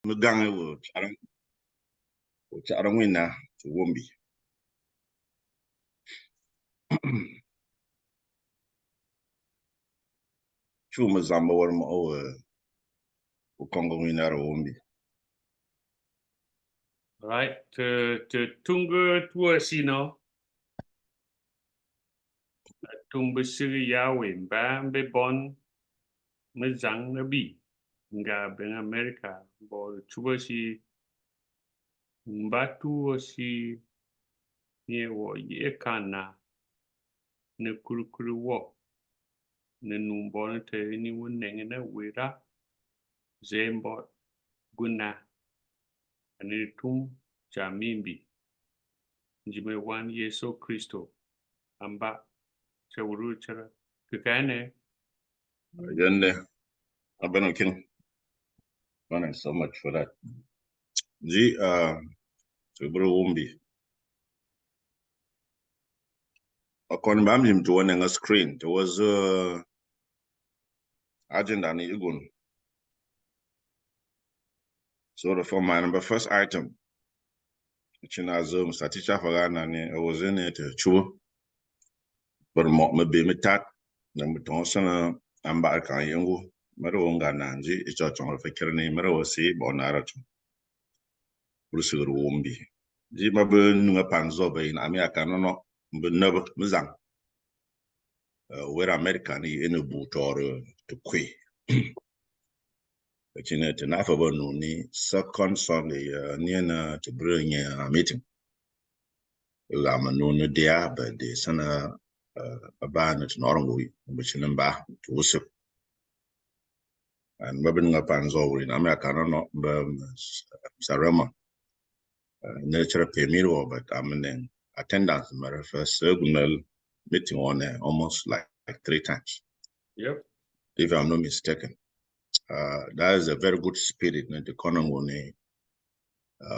Mugange wo charan wina to wombi. Chuma zamba war mo o Congo wina ro wombi. Right, to tunga tuasino. Tumbe siri yawe ba be bon me zang na bi nga ben America bo tuasi mbatu si ye wo ye kana ne kuru wo ne numbo na te ni wonne na wira zembo guna ani tum jamimbi njime wan yeso Kristo amba chawuru chara kikane Yende abeno kin. Thank so much for that. To bro wombi. Akon bam him to one a screen. There was agenda ni igun. So the for my number first item. China Zoom statisha fagana ni I was in it chu. But me be me tat. Number two sana amba kan yengu. Mero unga nanji icho chongo fikirni mero si bonara chu. Brusugur wombi. Ji mabe nunga panzo be in America no be never mizang. Where America ni in a boot or to kwe. Chine te na fabo no ni second Sunday near na to bring a meeting. Lama no no dia but the sana a ban at Norway, which in ba to worship. And rubbing up and over in America no Sarama. Nature pay me but I'm in attendance matter first meeting on almost like 3 times. yep If I'm not mistaken. That is a very good spirit in the economy.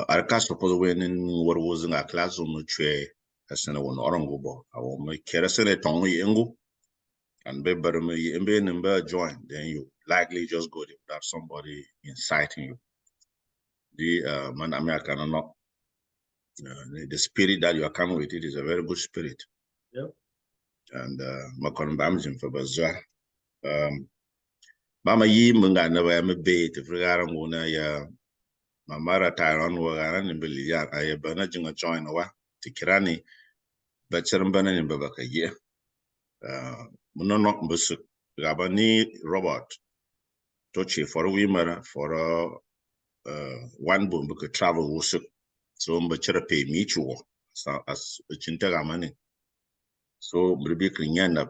I can't suppose when what was in a classroom, as an orango, I will make kerosene tongue yengu and be better me and join, then you likely just go there without somebody inciting you. The man American or not, the spirit that you are coming with it is a very good spirit. yep And Macon Bamjim for Bazar. Mama Yi Munga never am a bait if regarding ya. Mamara Tyron were an billion. I have been a join wa Tikirani, but Serambana in Babaka year. Mononok Busuk, Gabani Robert, Tochi for a women for one boom book travel Wusuk. So Mbachera pay mutual as a Chintagamani. So Bribic Yanda,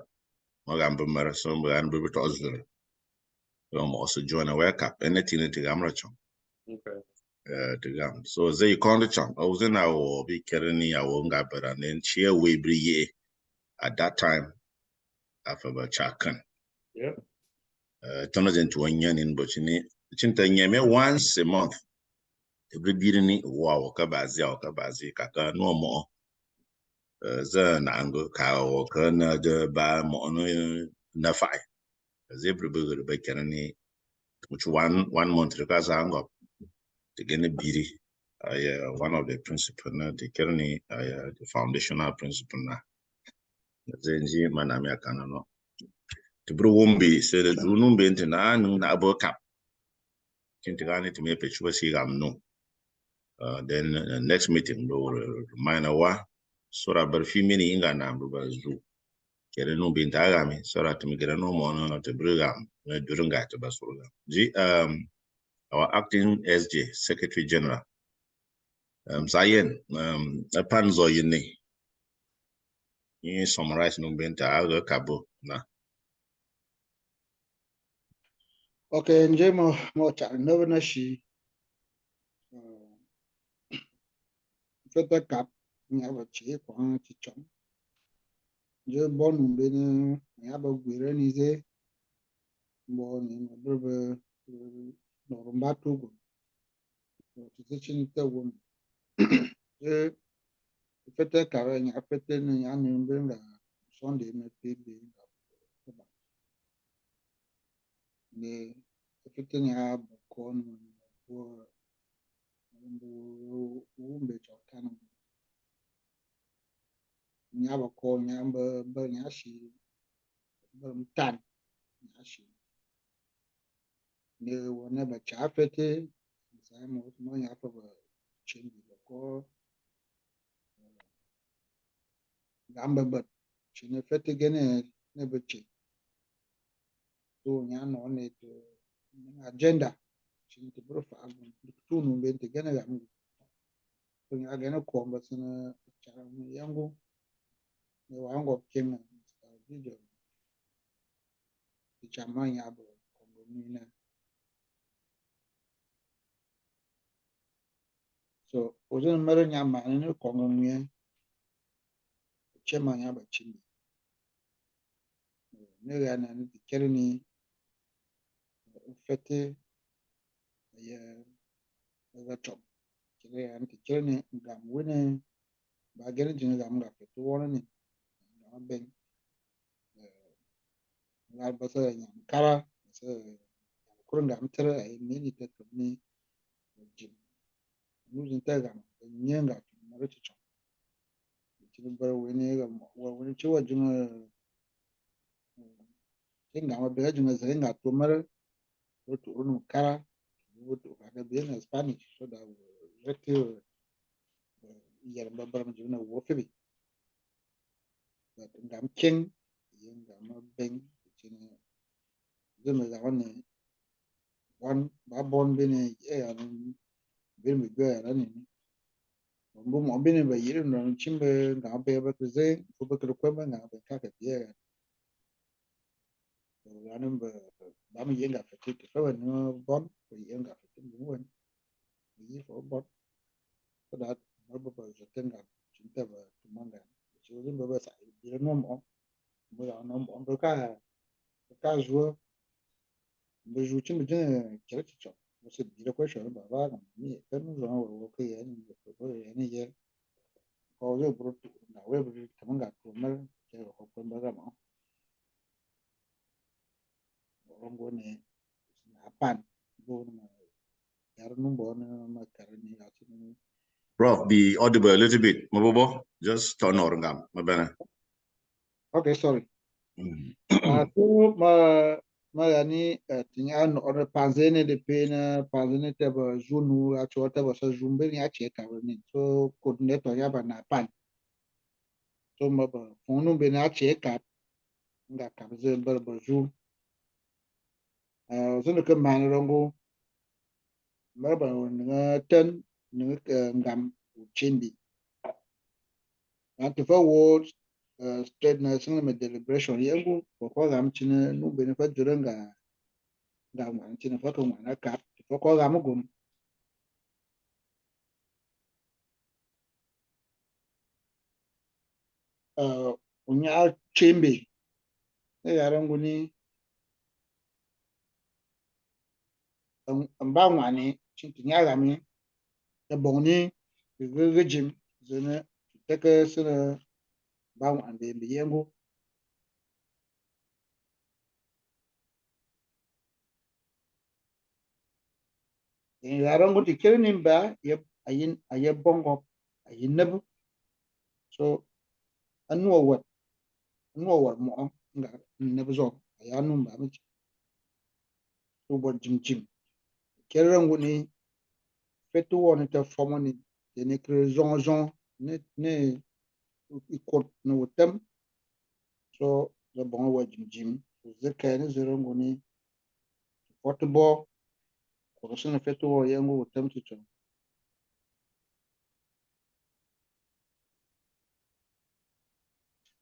Magamba Marason, and Bibi Osler. Also join a wake up anything at the Gamrachon. okay So they call the chunk. I was in our big Kerani, our own gabber, and then cheer we brie at that time after a chakan. yep Turns into a yan in Bochini. Chintanyame once a month. Every beating wow, kabazi, kaka no more. Zan angle cow, kana the bar mono nafai. As every bugger by Kerani, which one month because I'm up to get a beady. One of the principal, the Kerni, the foundational principle. Zenji manami akano. To Bruwumbi said the Zunum bent and na abo cap. Kintigani to me pechua sigam no. Then the next meeting, do minor wa. Sora berfi mini inga na mbuba zu. Kere no bintagami, sora to me get no mono to brigam during that basura. Our acting SJ, Secretary General. Zayen, a panzo yini. You summarize no benta aga kabo na. Okay, nje mo cha no na shi. Fete kap nya ba chi ko chi chom. Je bon be ni ya ba gwire ni ze bo ni no be no rumba to go. To chin te won. Je fete ka nya fete ni ya ni be nga Sunday me te be nga. Ni fete nya ba ko no umbe chokana nyaba ko nyamba ba nyashi ba mtan nyashi ne wona ba chafete sai mo nyafa ba chimbi ko gamba ba chine fete gene ne ba chi to nya no ne to agenda chin to bro fa agun to no ben te gene ga mu to nya gene ko ba sana chara mu yango ne wango kenga video chama nya bo ko ni na so ozo mero nya ma ne ko ni chema nya ba chimbi ne ga na ni kerni fete ya ga chop kire ya ni kerni ngam wene ba gene jin ngam ga fete wona ni ngam ben ngal ba sa nya kara sa kurun ngam tere ai ne ni te to ni jin nu jin ta ga ni nga maro chop kire ba wene ga wene chiwa jin ngam ba jin za nga to maro to unu kara to ga be na Spanish so da rete yar babbar mu jina wo fi da ngam king yin da ma ben jina zuma da wannan wan ba bon bene ya bin mi go ya ne bu mo bene ba yiri no chimbe ngam be ba ze ko ba ko ba ngam be ka ka biya ya nan ba mu yin ga fiti to ba no bon ko yin ga fiti mu wani yi fo bon so da ba ba je tenga chinta ba tumanga so zuma ba sa yi no mo bo ya no mo ba ka zo ba ju chimbe de kira ci cho se dire ko shoro ba ba ni ka no zo wo ko ya ni ko ya ni ye ko zo bro na we bro tumanga to mar ke ko ko ba ga mo rongo ne na pan bo na yar no bo na ma karani ya ci ni Prof, be audible a little bit. Mabobo, just turn or ngam. Mabana. okay sorry Mm. so ma yani tinya no or panzene de pena panzene te ba junu a chota ba sa jumbe ni a che ka ni so coordinator ya ba na pan so ma ba fonu be na che ka nga ka ze ba ba ju so ne ka man rongo ma ba nga ten ni ngam chimbi and to forward state national deliberation yangu ko gam chine nu be ne fa juranga ngam an chine fa ko mana ka ko gam gum unya chimbi ne yarangu ni ba ngwani chin tinya gami da bongni gejim zene take sina ba ngwan be yangu yarangu ti kirni ba aye bongo aye nebu so annuwa mo nga nebu zo ya nun ba mi so bo jim kirangu ni fetu woni ta fomoni ne kre zon ne ikot no wotem so the bongo wa jim zeka ne zirangu ni football ko sina fetu wo yangu wotem to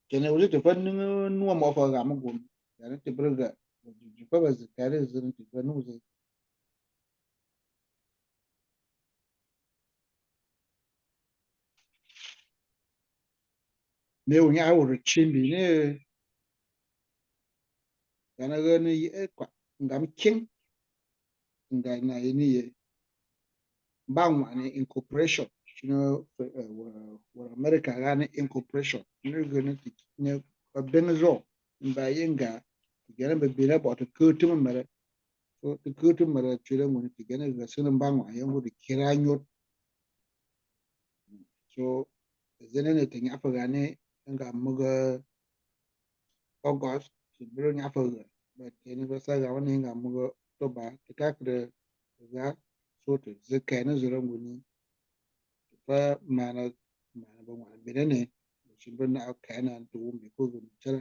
kene wuri to fannin nuwa mo fa ga mu gum ya ne te brga fa ba zikare zirin te fa nuze ne wunya awur chimbi ne kana ga ne e kwa ngam king nga na ni ye bangwa ne incorporation wa America ga ne incorporation ne ga ne benzo ba yenga gana be bira ba to kutum mara so to kutum mara chira mun ti gana ga sunan bangwa yango de kiranyo so zene te nya fa gane nga muga August bro nya fa but ni ba sa ga wani nga muga October te ka kre ga so to ze kana zura nguni fa mana ba wa benene shi na kana to mi ko gu tsara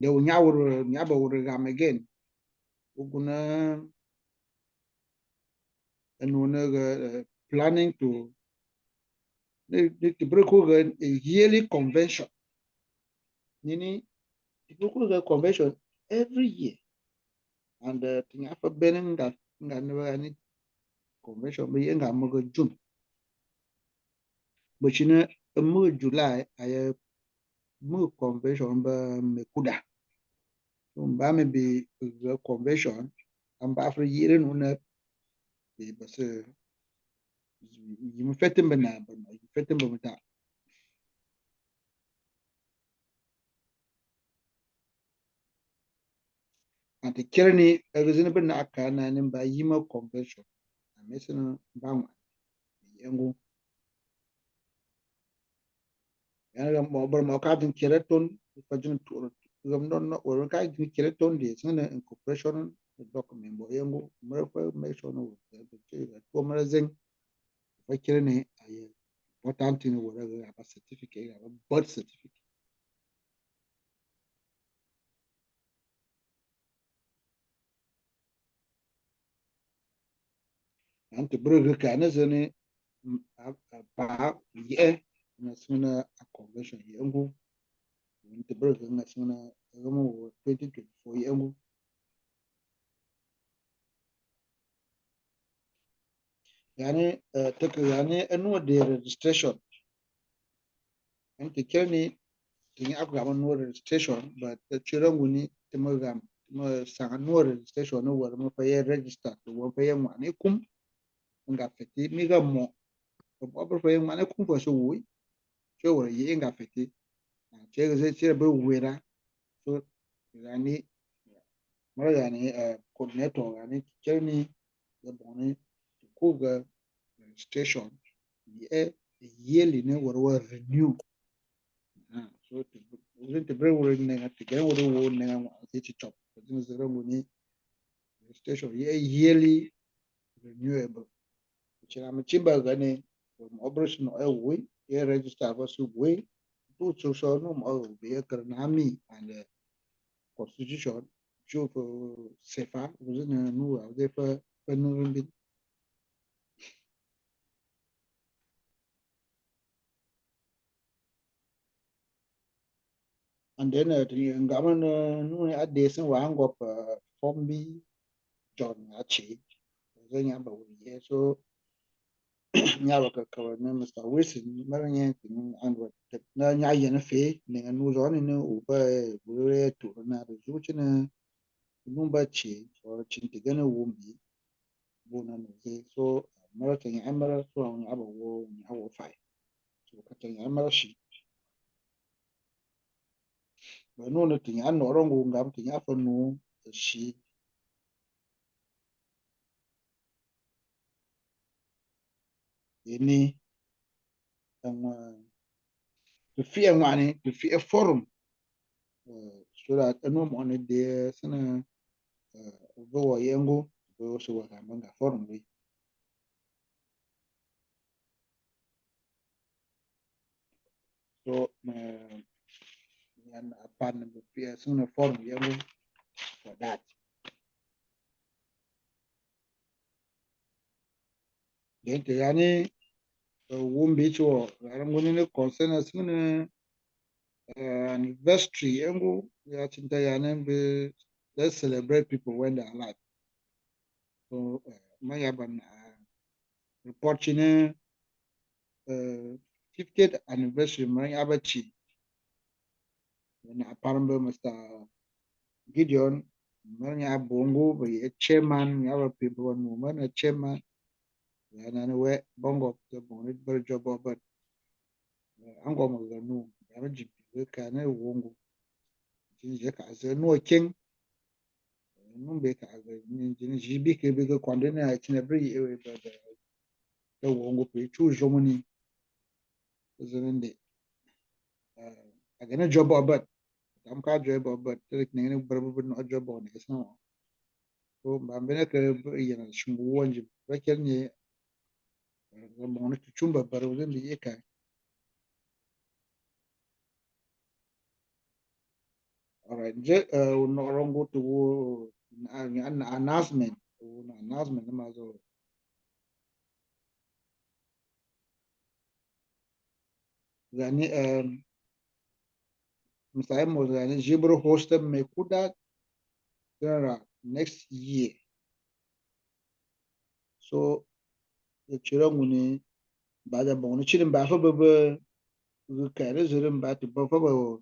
de nya ba wur ga again uguna and planning to the Brooklyn a yearly convention. Nini the Brooklyn convention every year, and thing after benin that never any convention be nga mo June. But you know mo July I mo convention ba me kuda. So ba me be the convention and ba after year no na be bas you fetin ba na ba you fetin ba mata. And the kerni a reasonable na aka na nim ba yima convention. A mesin ba yangu yana mo bar mo ka din keraton ko jin to gam non no or ka din keraton de sana incorporation document bo yangu mo fa make sure no to marazen fa kerni ay important ni wala ga certificate ga birth certificate ante bro ka na zane ba ye na suna a convention yangu ante bro na suna gamo 2024 yangu yani take yani annual day registration ante kerni tin aka ga no registration but the children wuni timagam ma sa no registration no war ma fa register to wa fa yan ne kum nga feti mi ga mo ko fa yan ne kum fa so wi so war yi nga feti che ga che be wera so yani mara yani coordinator yani kerni da boni ko ga registration ye yearly ne war renew so to bring word nega to get word wo nega mo ati chop so zero money registration yearly renewable chira mi chimba gane from operation we ye register was we to so no mo be economy and constitution show for sefa within no they for no bit and then the government no at this one go form B John Achi then ya ba we so nyalo ka na Mr. Wilson maranya tin andwa na nya yana fe ne anu zo ne u ba bure to na da zuci na nun ba ce so cin ti gana wumbi bona no ze so mara tan ya mara so an aba wo nya wo fai so ka tan ya mara shi ba no na tin ya no rongo ngam tin ya fa no shi ni an to fi an wani to fi a forum so that no mo ne de sana go yengo go so wa manga forum wi so yan apan be suna forum yengo for that then te yani wumbi cho rango ne concern suna anniversary yengo ya cinta yani be let's celebrate people when they are alive so maya ban report chine 50th anniversary man abachi na aparambe Mr. Gideon man bongo be chairman ya people no man chairman yana we bongo the bongo ber job but ango mo no ya ji ka na wongo ji je ka ze no king no be ka ga ni ji bi ke be ko kwande na chi na bri e be wongo pe chu jomoni zende agana job obat am ka job obat tek ne barbu no job on esno so bambene ke yana shumbu wonji bakel ne mo ne chumba barbu zende yeka all right je no rongo to an announcement ma zo yani misali mo yani jibro host me kuda next year so the chiranguni bada bon chirin ba fa ba kare zurin ba ta ba fa ba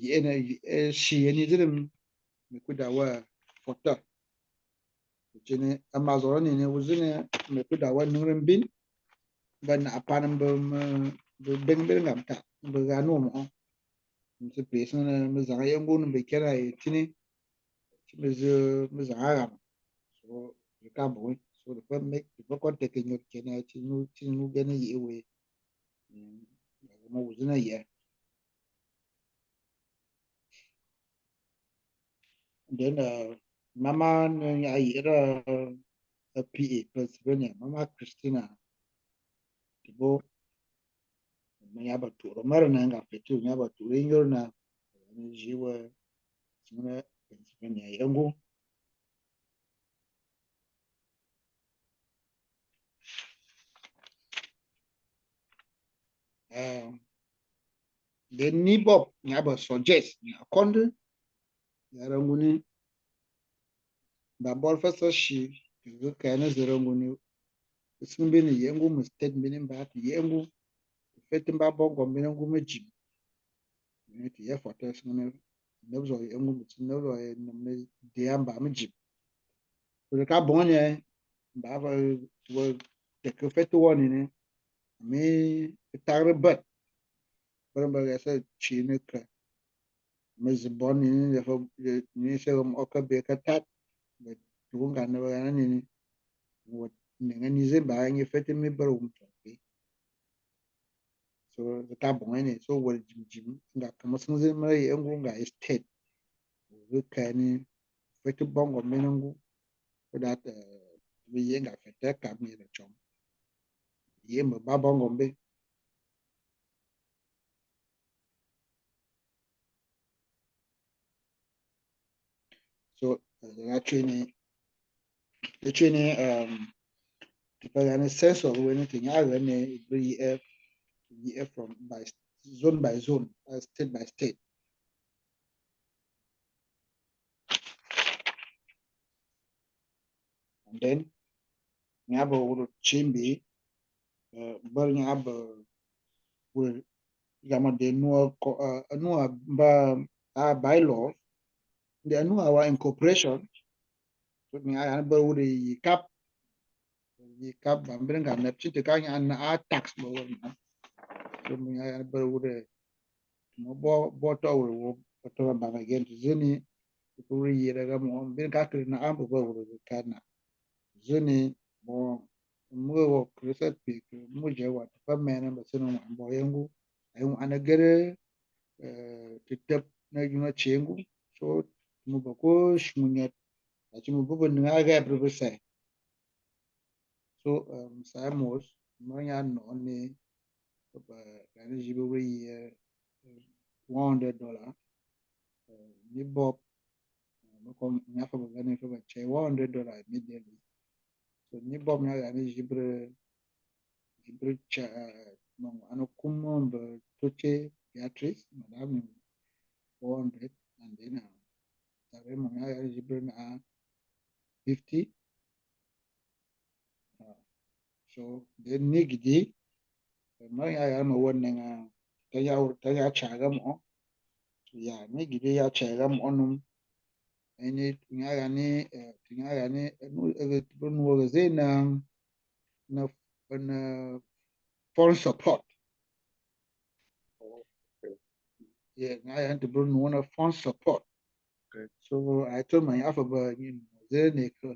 yana shi yani zirin me kuda wa fota chine amazon ne wuzine me kuda wa nurin bin ban apanan ba ben ben ngamta ba ga no mo se peso na me zaga yango no be kera tini me zaga so the cabo so the first make the first take your kena chinu gana yewe mo wuzina ya then mama ya ira PA Pennsylvania mama Christina tibo ya baturo mara na nga petu ya baturo inyor na jiwa sina Pennsylvania yangu then ni bob ya ba suggest ya konde ya ranguni ba bol fasa shi ga kana zaranguni sun bini yangu mu state bini ba ta yangu fetin ba bongo bini yangu mu jim ne ti ya fata sun ne zo yangu mu ne zo ne de yan ba mu jim ko ka bonye ba ba wo te ko fetu woni ne mi tar bat ba ga sa chi ne ka mu zibon ni ne fa ni se mo ka be ka tat ba tu ga ne ba ni wo ne ni ze ba ni fetin mi bar um so the ka bonye so wo jim nga kama sun ze mai yangu nga state wo ka ni fetu bongo menangu so that we yenga fete ka mi na chom ye mo ba bongo mbe so the training the sense of when anything I run a from by zone state by state and then nyabo wuro chimbi bar nyabo will yama de no ba bylaw the no our incorporation so me I bar wuro yi cap bambren ga na chite ka nya tax bo so me I bar wuro mo bo to wuro to ba ga gen zeni wuro yi daga mo bin ka kri na ambo bo wuro ka na zeni mo mo wo preset pe mo je wa pa mena ba sino mo yangu ayu anagere titep na yuna chengu so mo ba ko shmunya ati mo bo nga ga professor so samos mo ya no ni ba ga ni jibe we $100 ni bob mo ko nya fa ba ni fa ba che $100 immediately so ni bob nya ga ni jibre cha no ano kumo ba toche Beatrice madame 400 and then sabe mo nya ga jibre na 50 so then ni gidi mo ya ma wannan ta ya chaga mo ya ni gidi ya chaga mo num any nya ni no ga zai na foreign support yeah nya to bring one foreign support so I told my alpha you know zai ne ko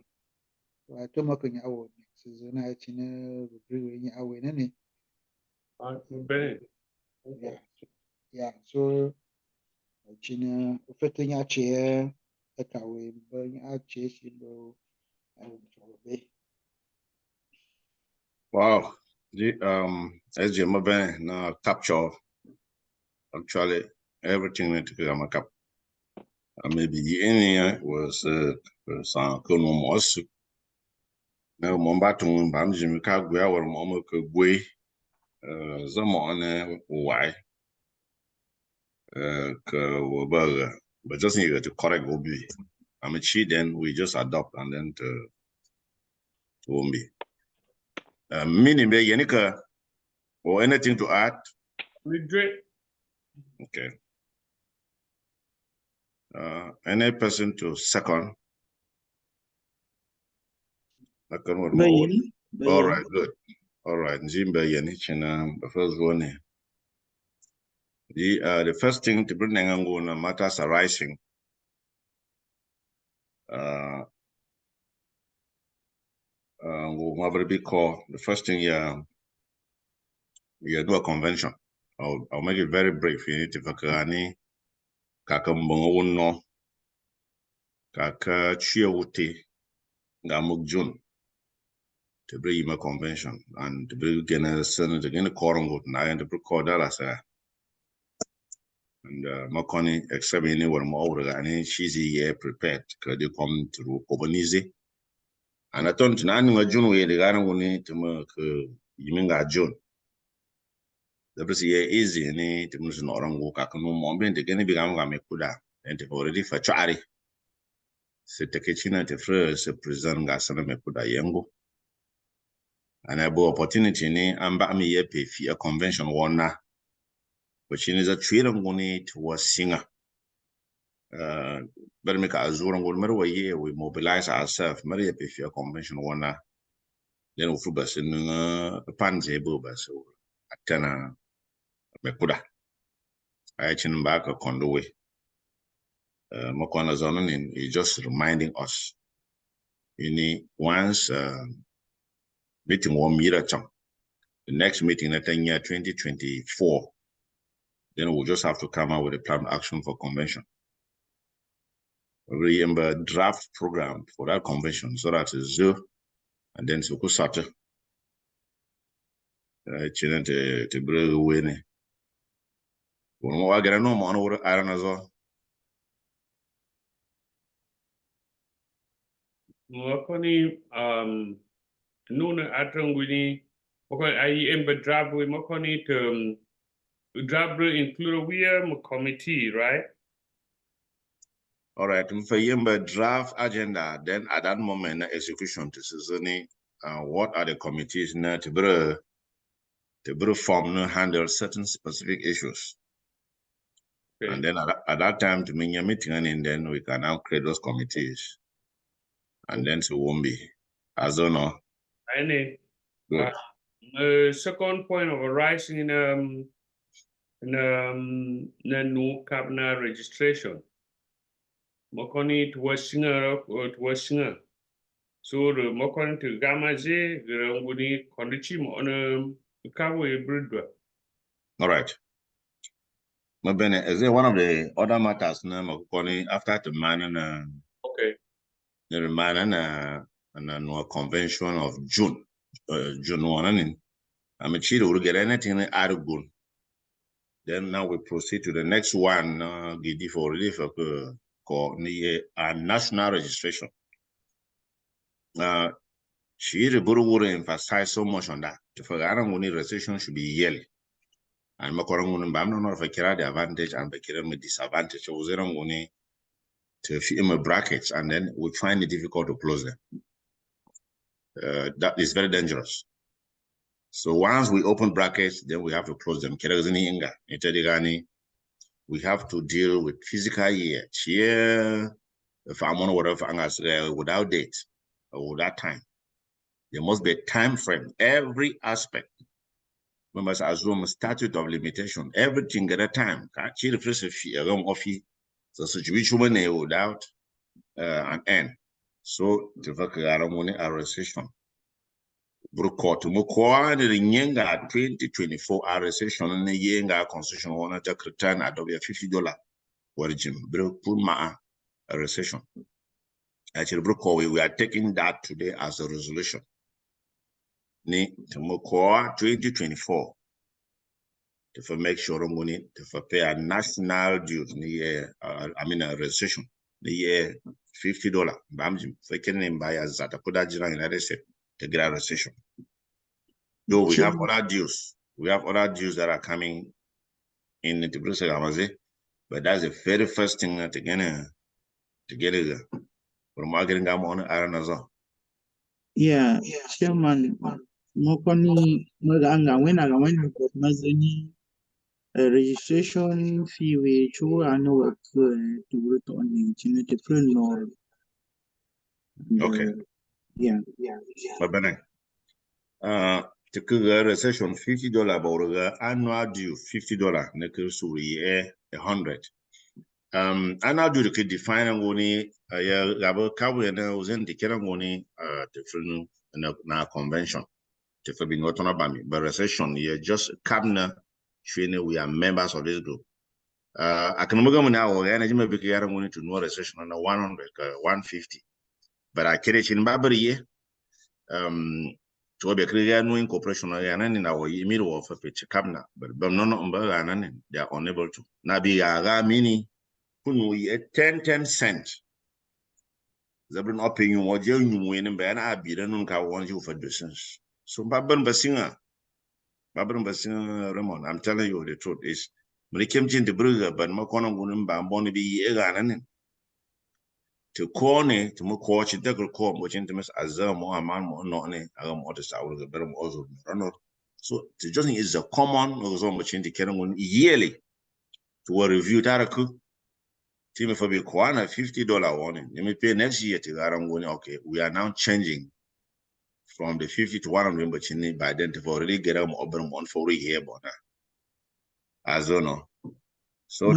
so I told my kan yawo season I chine rubri awe nene. Yeah, so chine ufete nya che ekawe ba nya che sibo awe. Wow. As you now capture actually everything that you come up. Maybe the area was some Konomos. Now, Mombatum, Bamjim, Kagua, or Momoko Gui, Zamon, why? But just need to correct will be. I'm a cheat, then we just adopt and then to be. Meaning, Yanika, or anything to add? Okay. Any person to second? All right, good. All right, Zimba Yanich and the first one. The first thing to bring Nanganguna matters arising. We'll be called the first thing you do a convention. I'll make it very brief. You need to Fakani Kakambongo no Kaka Chiawuti Gamuk June to bring a convention and to bring a Senate again a quorum with nine to record that as a and Makoni except anyone more and she's here prepared because they come through Kobanizi. And I thought na June we the Ghana woni to make Yiminga June. The person here easy ni to move no wrong work no more been the gonna be ZATACUDA and they already for chari. Se te kitchen te first present gasana mekuda yengo. And I bo opportunity ni amba mi ye pay a convention one na. But she is a trade ngoni to a singer. But make a zoro ngol year we mobilize ourselves. Mary pay a convention one na. Then we full bus in panze bubas atena mekuda. I chin back a condowe. Mokwana zoning is just reminding us. You need once meeting 1 meter chunk. The next meeting at the year 2024. Then we'll just have to come out with a plan of action for convention. Remember draft program for that convention so that is zero and then so start chine to bring away. When we get no man over iron as well. Mokoni nuna atranguni mokoni I ember draft with mokoni to draft include we are committee, right? All right, for you draft agenda, then at that moment execution to Suzani, what are the committees now to bring form handle certain specific issues. Okay. And then at that time to mean your meeting and then we can now create those committees. And then so won't be as though no. Any second point of arising in new cabinet registration. Mokoni to singer or to singer. So the Mokoni to Gamaze, the Ranguni Kondichim on a Kawe Bridwa. All right. Mabene, is it one of the other matters now Mokoni after the man and okay. The man and a convention of June 1 and I'm a cheat will get anything out of good. Then now we proceed to the next one, Gidi for relief national registration. She would emphasize so much on that. For registration should be yearly. And Makorangun Bamno of a the advantage and the disadvantage. Was there to fit brackets and then we find it difficult to close them. That is very dangerous. So once we open brackets, then we have to close them. We have to deal with physical year, whatever, without date or without time. There must be a time frame. Every aspect. Members assume a statute of limitation. Everything at a time. So situation without an end. So the arrestration. Brukot Mukwa the Nyenga 2024 recession and the Yenga constitution wanna take return at over $50 origin. Brukuma a recession. Actually, Brukwa, we are taking that today as a resolution. Ni Mukwa 2024 to make sure money to pay a national dues a recession the year $50. Bamjim for can buy a ZATACUDA United States to get a recession. Though we have other dues. We have other dues that are coming in the Brussels, but that's the very first thing to get it from getting on Aranazon. Yeah, Chairman, Mokoni Maganga when I went to Mazani registration fee which I know what to return in different or Okay. Yeah. But to get a recession $50 about annual due $50 next year 100. Annual due to define ngoni gabo kabu na uzen dikera ngoni different na convention to be not on about me, but recession yeah just cabinet we are members of this group. I can remember now energy maybe ngoni to no recession on 100 150, but I carry in Babri to be clear no incorporation in our middle of a pitch cabinet, but no they are unable to now be a mini kunu 10 cents. Zabrin opinion what you win and ban I be don't want you for distance. So Babban Basinga Ramon, I'm telling you the truth is when it came to the burger, but Makona wouldn't bamboni be again. To corner to more coach, it could call much intimate as a more man more not any other side of the better also. So the just is a common or so much in the Karen yearly to a review that Team for be $50 warning. Let me pay next year to that. I'm going, okay, we are now changing from the 50 to 100, but you need by then to already get them open one for here, but as you know. So,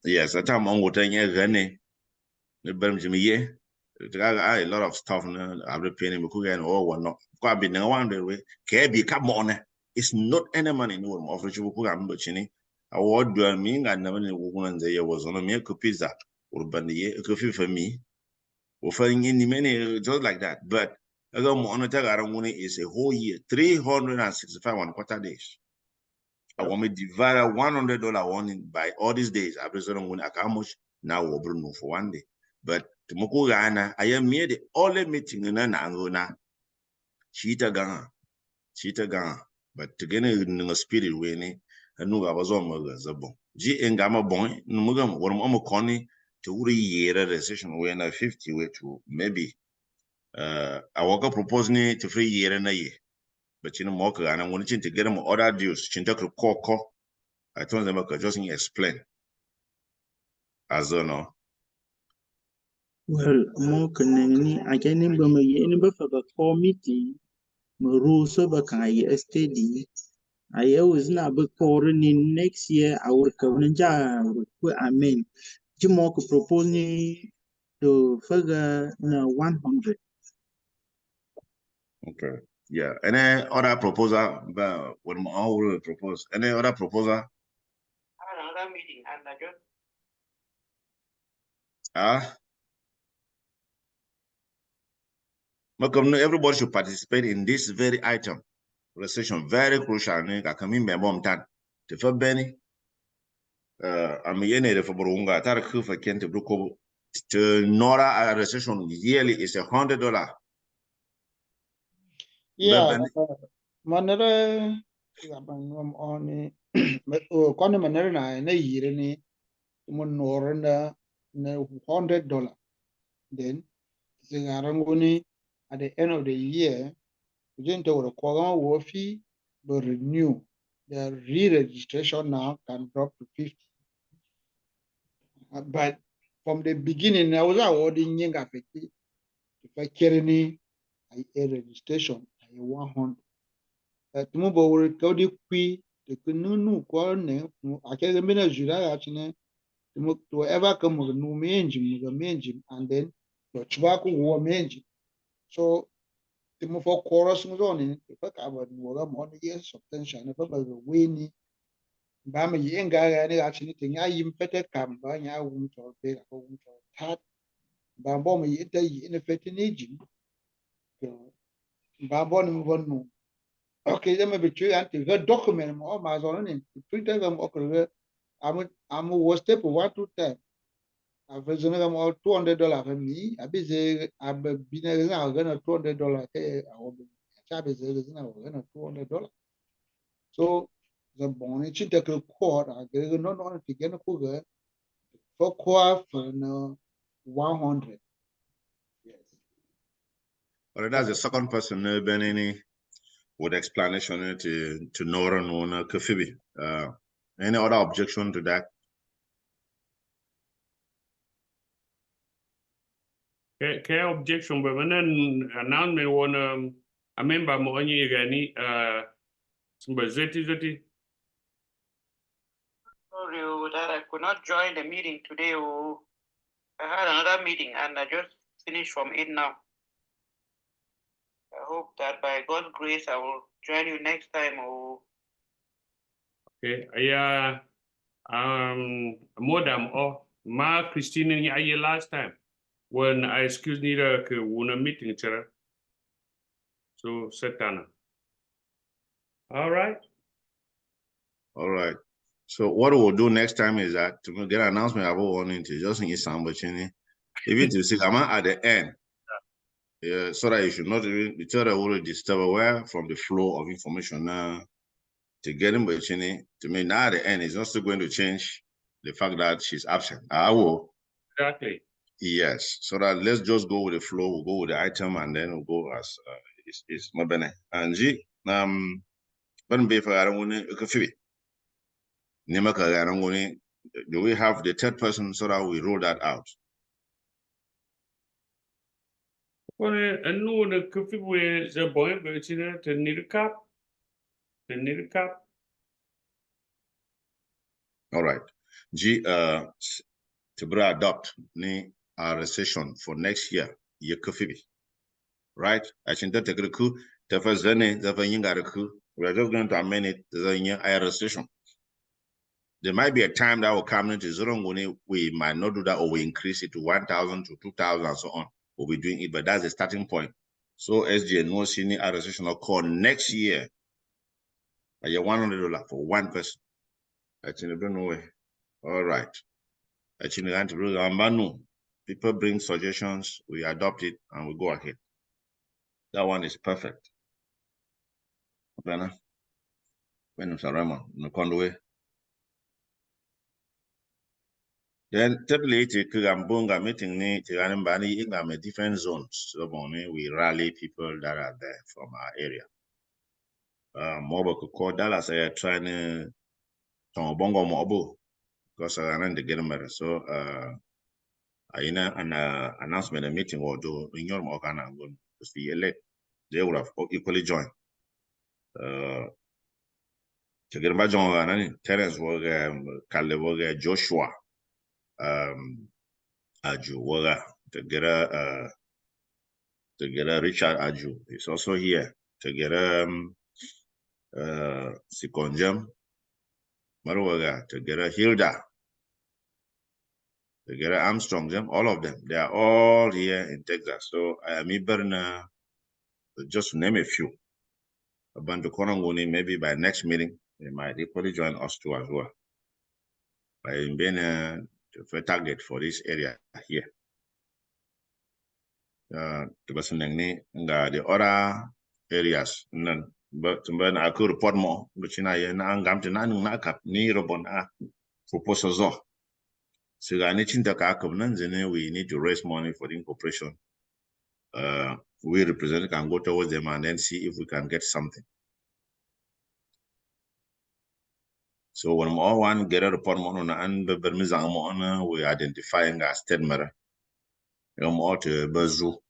yes, at time on what I hear, the Belgium year, a lot of stuff, I'm repaying him or whatnot. Quite be no one way. Can come on. It's not any money in the room of which you could chini. I would do a mean and never woman there was on a milk pizza or bandy a coffee for me. Offering in many just like that. But I don't want to tell Aramuni is a whole year, 365 1/4 days. I want me to divide $100 one by all these days. I presume when I how much now we'll bring for one day. But tomorrow Ghana, I am made the only meeting in an angona. Cheetah gang. But together in a spirit way, I know I was on Zabon. G and Gamma Boy, Numugam, or Momo Connie to year recession when I 50 way to maybe I walk up proposing to 3 year and a year. But you know, Moka, and I wanted to get them other deals. Chintaku Koko. I told them I could just explain. As you know. Well, more can I can remember any for the committee, Maruso Bakai steady. I always not be pouring in next year. I will come and I mean, Jimok proposing to figure 100. Okay. Yeah. Any other proposal? But what I will propose? Any other proposal? Another meeting and again. Everybody should participate in this very item. Recession very crucial. I come in by mom tan. The first Benny. I'm a year for Burunga. Taraku for Kent Bruko. To Nora a recession yearly is $100. Yeah, manera on kone manera na yire ni monoranda na $100. Then zingaranguni at the end of the year, Ujente will require war fee but renew. The re-registration now can drop to 50. But from the beginning, I was awarding Yenga Feki. If I carry a registration, I 100. Tumubo will go the key, the Kununu, Kwane, I can't remember July actually. To ever come with no engine, and then the tobacco war engine. So thì một phố chorus rồi này phải cả một cái món gì substantial nó phải bởi vì ni ba mà gì enga này actually thì ngay im phải cái cam ba nhà uống cho bé cả uống cho thắt ba bom mà gì tới gì nó phải thế này gì ba bom nó vẫn nụ okay thế mà bị chơi anh thì cái document mà rồi này Twitter cái mà cái am was step 1 to 10 Average am all $200 for me. I be say I be been now gonna $200. Hey, I will be. I be say now gonna $200. So the bonus to take a quad. I get no to get a cougar for quad for 100. Yes. Well, that's the second person, Benini, with explanation to Nora Nona Kafibi. Any other objection to that? Okay, objection, but when an announcement one a member mo only gani some zeti. Sorry that I could not join the meeting today. I had another meeting and I just finished from it now. I hope that by God's grace I will join you next time. Okay, Madam Ma Christine and last time when I excuse neither wuna meeting chera. So Satana. All right. All right. So what we'll do next time is that to get an announcement about one into just in Isambachini, even to see Kama at the end. Yeah, so that you should not even be told will disturb aware from the flow of information to get in Bachini. To me, now at the end is not still going to change the fact that she's absent. I will. Exactly. Yes. So that let's just go with the flow, we'll go with the item and then we'll go as it's my bene. And G when be for Aranguni Kafi. Do we have the third person so that we roll that out? Well, and no, the coffee with the boy, but you know, to need a cup. The need a cup. All right. G to adopt our recession for next year, coffee. Right? I think that the coup, the first zene, the coup. We are just going to amend it to the recession. There might be a time that will come into Zorongoni, we might not do that or we increase it to 1,000 to 2,000 and so on. We'll be doing it, but that's the starting point. So SG no senior recession will call next year. $100 for one person. Actually, don't know. All right. Actually, people bring suggestions, we adopt it, and we go ahead. That one is perfect. When then typically Kugambunga meeting in different zones. So we rally people that are there from our area. Mobile could call Dallas trying to Bongo Mobile because I ran the get married. So an announcement a meeting or do in your Morgana going to see elect. They would have equally joined. To get my John Terence Caleb Joshua Aju Waga to get Richard Aju is also here to get Sikonjam Maruaga to get Hilda to get Armstrong them, all of them, they are all here in Texas. So I am even just to name a few. Abantu Kononguni, maybe by next meeting, they might equally join us too as well. By being a target for this area here. The other areas, but I could report more, but you know, I'm going to ni robon proposals. So we need to raise money for the incorporation. We represent can go towards them and then see if we can get something. So when all one get a report and we identifying as state matter. To Bazu.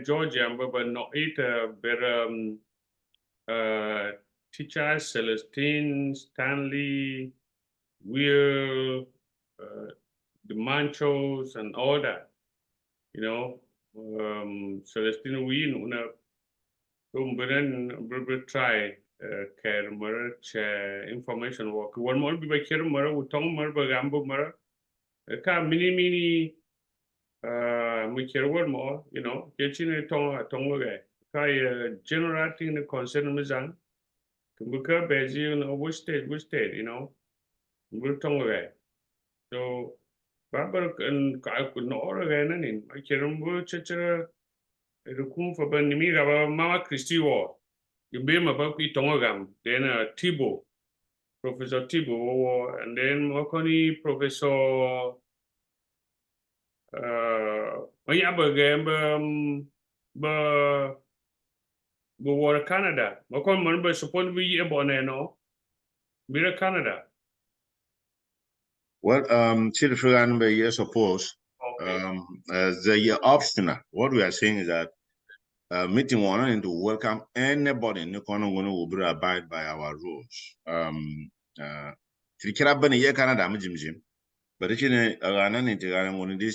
Georgia, but not it, teachers, Celestine, Stanley, Will, the Manchos, and all that. You know, Celestine Win una Beren try care mara information work one more be care mara utong mara bagambo mara ka mini we care one more you know getting a tong ka generating the concern mizang kumbuka bezi which state you know we're tong so Babar and I could not again and I can remember Rukum for Benimi about Mama Christie War. You be my Baki Tongogam, then Tibo, Professor Tibo, and then Mokoni Professor Mayabagam, War Canada. Mokon Mumba supposed to be a boneno, Mira Canada. Well, children, I suppose, the optional. What we are saying is that meeting one to welcome anybody in the corner will be abide by our rules. Canada, but this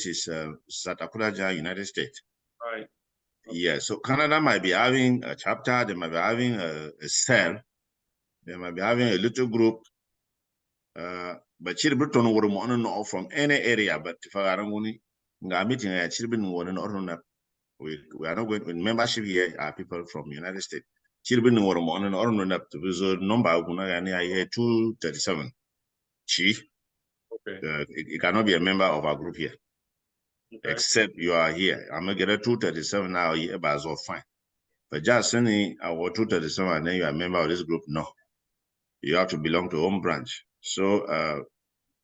is ZATACUDA, United States. Right. Yeah, so Canada might be having a chapter, they might be having a cell, they might be having a little group. But children would want to know from any area, but if I meeting children would not we are not going with membership here are people from United States. Children would want to know up to visit number 237. Chief. Okay. You cannot be a member of our group here. Okay. Except you are here. I'm gonna get a 237 now here, but it's all fine. But just sending our 237 and then you are a member of this group, no. You have to belong to home branch. So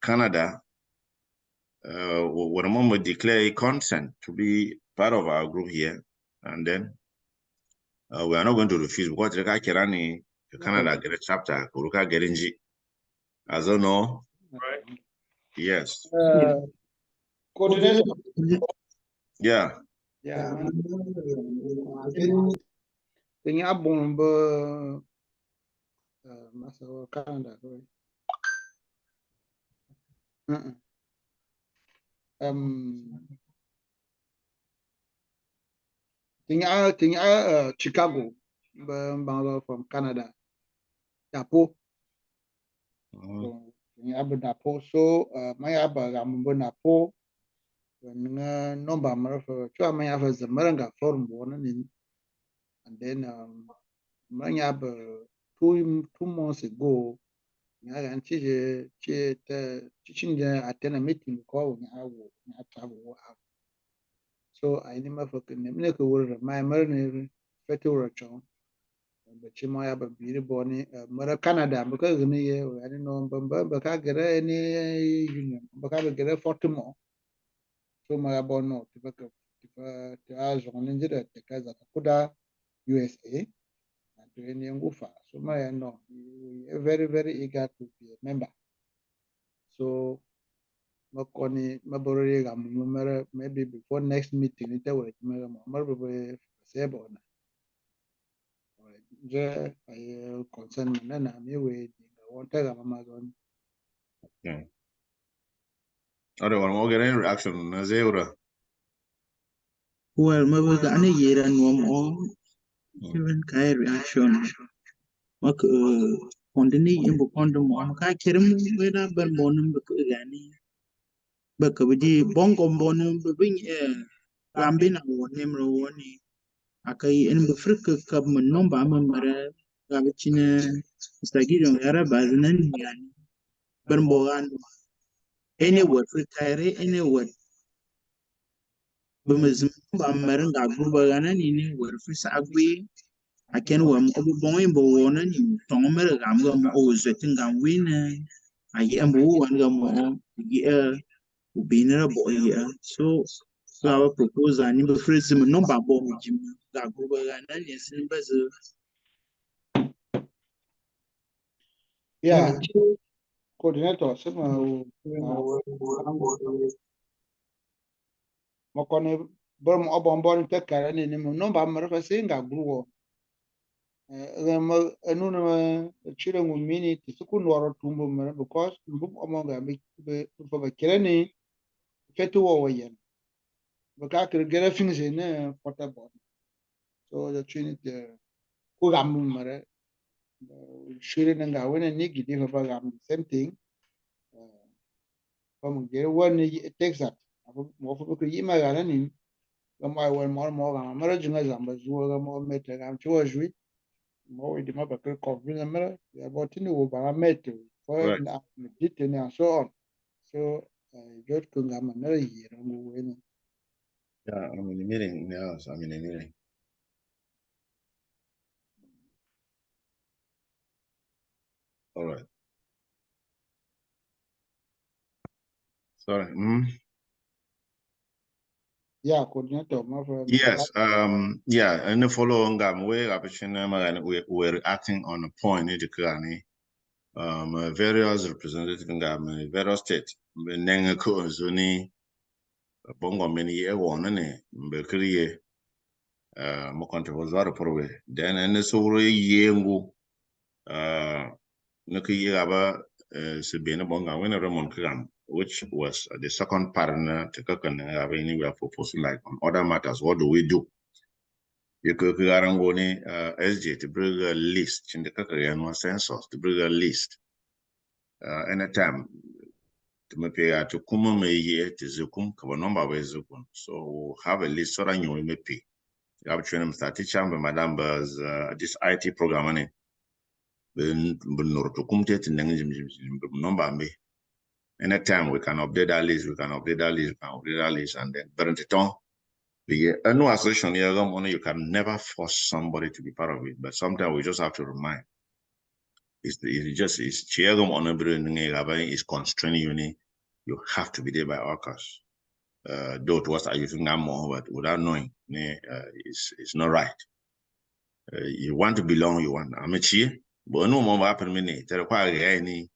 Canada would moment declare consent to be part of our group here, and then we are not going to refuse because the Canada get a chapter, Kuruka Gerinji. As I know, Right. yes. Coordinator. Yeah. Yeah. Then you bomb Master Canada. Chicago, from Canada. Dapo. Dapo. So my Dapo. When number of my have a Maranga forum one and then my 2 months ago. I teaching attend a meeting call travel. So I never forget my marine federal chong. But Chimoya be born Mara Canada because I don't know, but I get any union, but I get a 40 more. So my born no to back up to us on injured because ZATACUDA USA and to any Ngufa. So my no, we are very, very eager to be a member. So Makoni Maborega maybe before next meeting it will be sable. I concern Nana me with one tell Amazon. Yeah. Other one more getting reaction, Zebra. Well, maybe gonna year and one even kai reaction. Mak kondini imbu kondom ka kirim weda ban bonum be gani. Ba ka bi bongo bonum be bin lambina wonem ro woni. Akai en be frika kab man nomba mamara ga bichine stagido yara baznan yani. Ban bogan any word retire any word bemezim ba marin ga gruba gana ni word fi sagwe aken wam ko bon imbo wona ni tong mer ga mo o zetin ga win ayi ambo wan ga mo ye ubinera bo ye so our proposal ni be phrase me no ba bo jim ga gruba gana ni sin bazu Yeah, coordinator, some Mokone Burm Obon take care and no Bamara saying a glue. Anuna children will mean it to Sukun or Tumbo because book among a big for the Kireni Fetu over yen. Because get things in water bottle. So the Trinity, who am mare, shooting and go in a negative about the same thing. From get one takes that. More for the email and in. Come I went more. I'm merging as I'm as well. More metal. I'm sure we more with the map of coffee and mirror. About in the over metal. For detail and so on. So George Kungam another year. Yeah, I'm in a meeting. Yes, I'm in a meeting. All right. Sorry. Yeah, coordinator. Yes. Yeah. And the following we're acting on a point in the Kurani. Various representatives in government, various states. Nenga ko zoni bongo meni e wonane mbekriye mo controversial probe. Then and so yengu nuki yaba sibena bonga when Ramon Kram, which was the second partner to Kakan anywhere proposal like on other matters. What do we do? You could garangoni SJ to bring a list in the Kakayan census to bring a list. Anytime to me pay to kuma me ye to zukum kaba number we zukum. So we'll have a list so that you may pay. You have training start teaching Madam Buzz this IT program ben to kumte to number me. Anytime we can update that list, and then burn it on. A new association you can never force somebody to be part of it, but sometimes we just have to remind. It's constraining you. You have to be there by August. Though it was using that more, but without knowing, it's not right. You want to belong, you want. I'm a cheer, but no more happen me. There are any.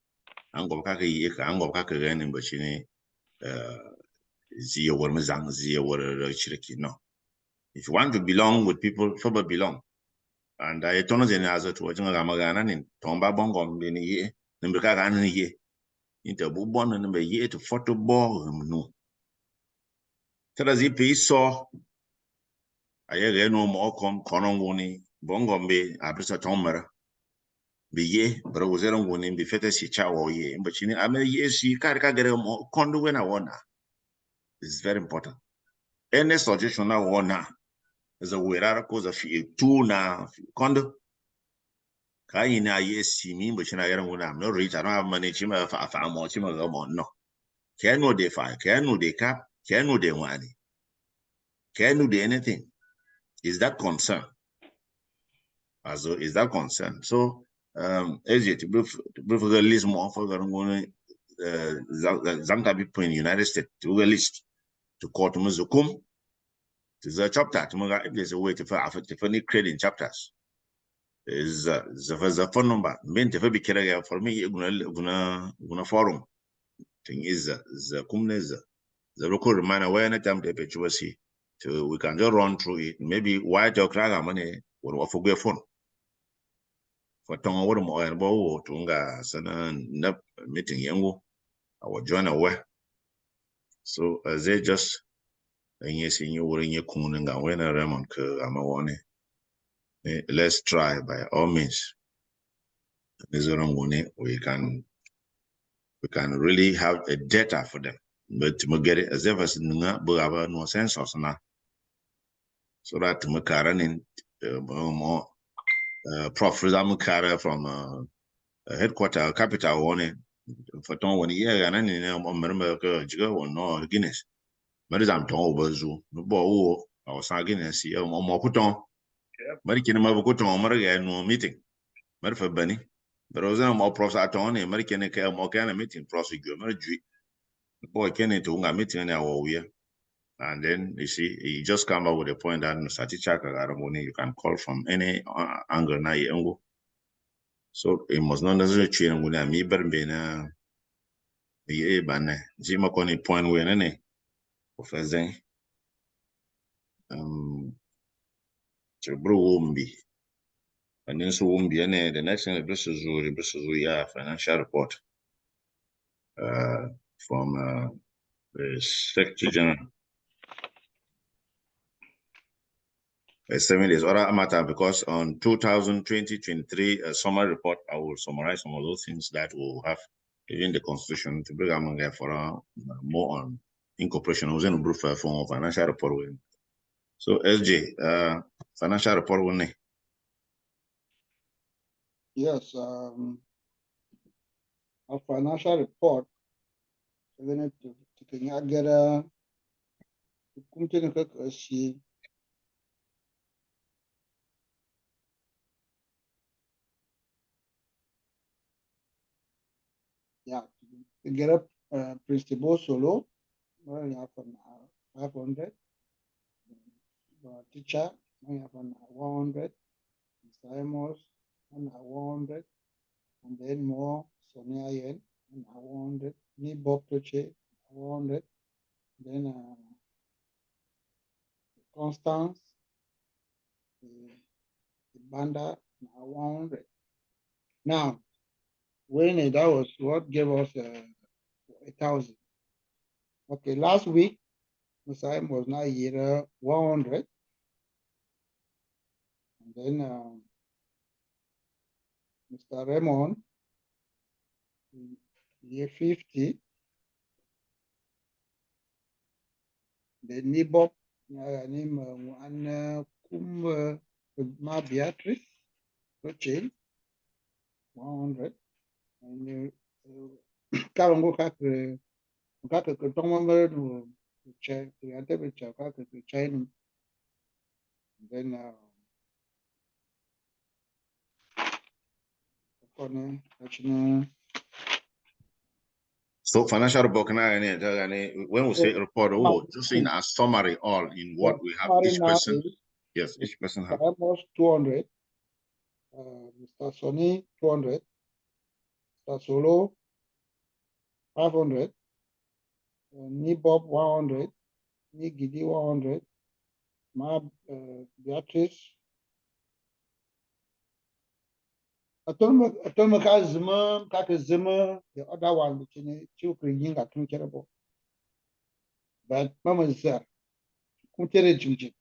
I'm going to but zia war mazang zia war chiriki no. If you want to belong with people, forever belong. And I told them as to watching a gamagana in Tomba Bongo in a year, Nimbaka ye. Into Bubon and a year to photo ball no. Tell us if he saw I no more conongoni, Bongombe, Abrisa Tomera. Be ye, but I was there on be fete si chow ye, but she I mean yes, she can't get a more condo when I wanna. It's very important. Any suggestion I wanna. As a weirara cause of two na condo. Kaina yes, me, but I am not rich. I don't have money. Chima farm or chima no. Can no they fire, can no they cap, can no they money, can no they anything. Is that concern? Also, is that concern? So, as yet, to brief the list more for the Zanka people in the United States to a list to court Muzukum to the chapter. If there's a way to for creating chapters. Is the phone number meant to be carried for me guna forum thing is the kumneza the local reminder where anytime they pay so we can just run through it maybe why your crack money or forget phone for tongue what more and bow tunga sana nap meeting yango our join away so they just and yes in you were in your kunga when a remon let's try by all means we can really have a data for them. But to get it as ever no census now. So that Makaran more Prof. Mukara from headquarter capital one for 1 year and then remember go no Guinness. Madam Tom Bazu, no bo I was Guinness here more put on. Marikin Mabukuton Maraga no meeting. Marfa Bunny. But I was more profs at on American more kind of meeting procedure. Boy can into a meeting our year. And then you see, he just come up with a point that you can call from any angle na. So it must not necessarily change when I'm even being a ban. Jima Koni point when any professor Umbi. And then so Umbi and the next thing this is financial report from the Secretary General. 7 days. Other matter because on 2020-23 summary report, I will summarize some of those things that we'll have in the constitution to bring among there for more on incorporation. I was in a brief form of financial report. So SJ, financial report will ne? Yes, a financial report. We're going to get a see. Yeah, to get up principal solo, well, you have 500. Teacher, we have 100. Simons, 100. And then more Sonia Yen, 100. Ni Bob Toche, 100. Then Constance, the Banda, 100. Now, when that was what gave us 1,000. Okay, last week, Messiah was now year 100. And then Mr. Raymond, year 50. Then Nibok, name one Ma Beatrice, Rochelle, 100. And Karango Kaka Tonga to check the temperature, Kaka to China. Then So financial report, when we say report, just in a summary, all in what we have each person. Yes, each person has. Almost 200. Mr. Sony, 200. Mr. Solo, 500. Ni Bob, 100. Ni Gidi, 100. Ma Beatrice. Atomic Zima, Kaka Zima, the other one, which in Chukri at Tunkerable. But Mama is there. Kuntere Jimjim.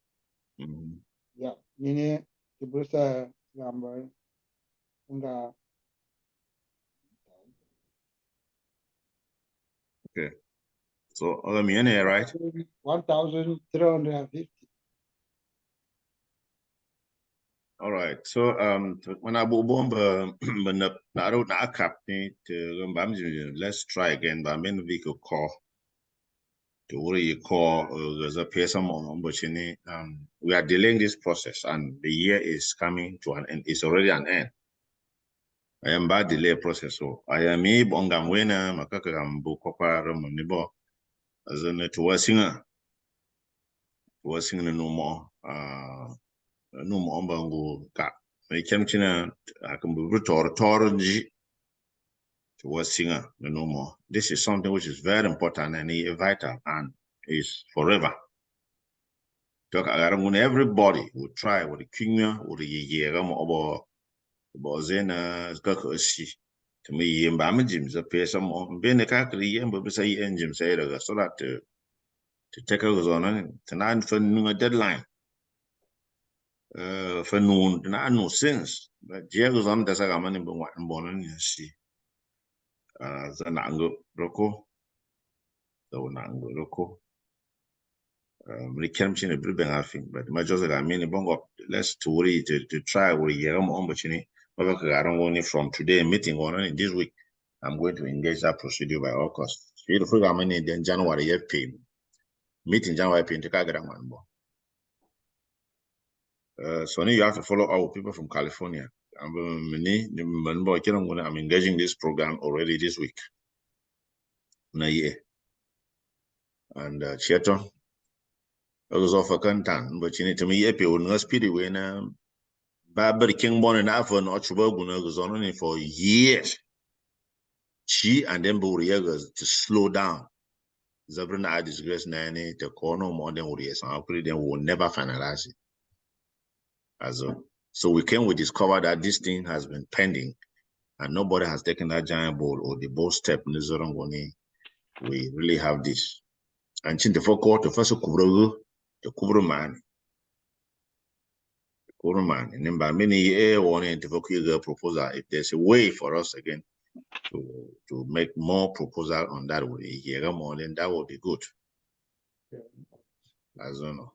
Yeah, Nini, the Brusa number. Okay. So, right? 1,350. All right. So, when I bomb, let's try again. But many vehicle call to worry you call there's a person we are delaying this process, and the year is coming to an end. It's already an end. I am bad delay process. So I am me bongam wena makakam bukokwa romunibo as a net singer no more no more bangu ka. I came to I can be torji to singer no more. This is something which is very important and vital and is forever. Talk everybody will try with the king or the year about Bozena Kakashi. To me, Jims appear some on Benekakri and Babisai engine say so that to take us on tonight for a deadline. For noon, no sense. But Jagos on the Sagamani born and see. Zanango Roko. The Nango Roko. We can't a bit having, but my Joseph, I mean, let's to worry to try with Yeram Ombachini. I don't want from today meeting on in this week. I'm going to engage that procedure by all costs. So the program then January year pay. Meeting January pay to Kagaman. So now you have to follow our people from California. I'm engaging this program already this week. And Cheto. I was off a content, but you need to me a pay no speedy when Barbara King born in Afon Ochuboguna goes on for years. She and then Buriagas to slow down. Zabrina disgrace nanny the corner more than Urias and Alpri then will never finalize it. So we discover that this thing has been pending and nobody has taken that giant ball or the bold step in the Zorongoni. We really have this. And in the forecourt, the first Kubro, the Kubro man. Kuruman, and by many wanting to proposal. If there's a way for us again to make more proposal on that way, then that would be good. I don't know.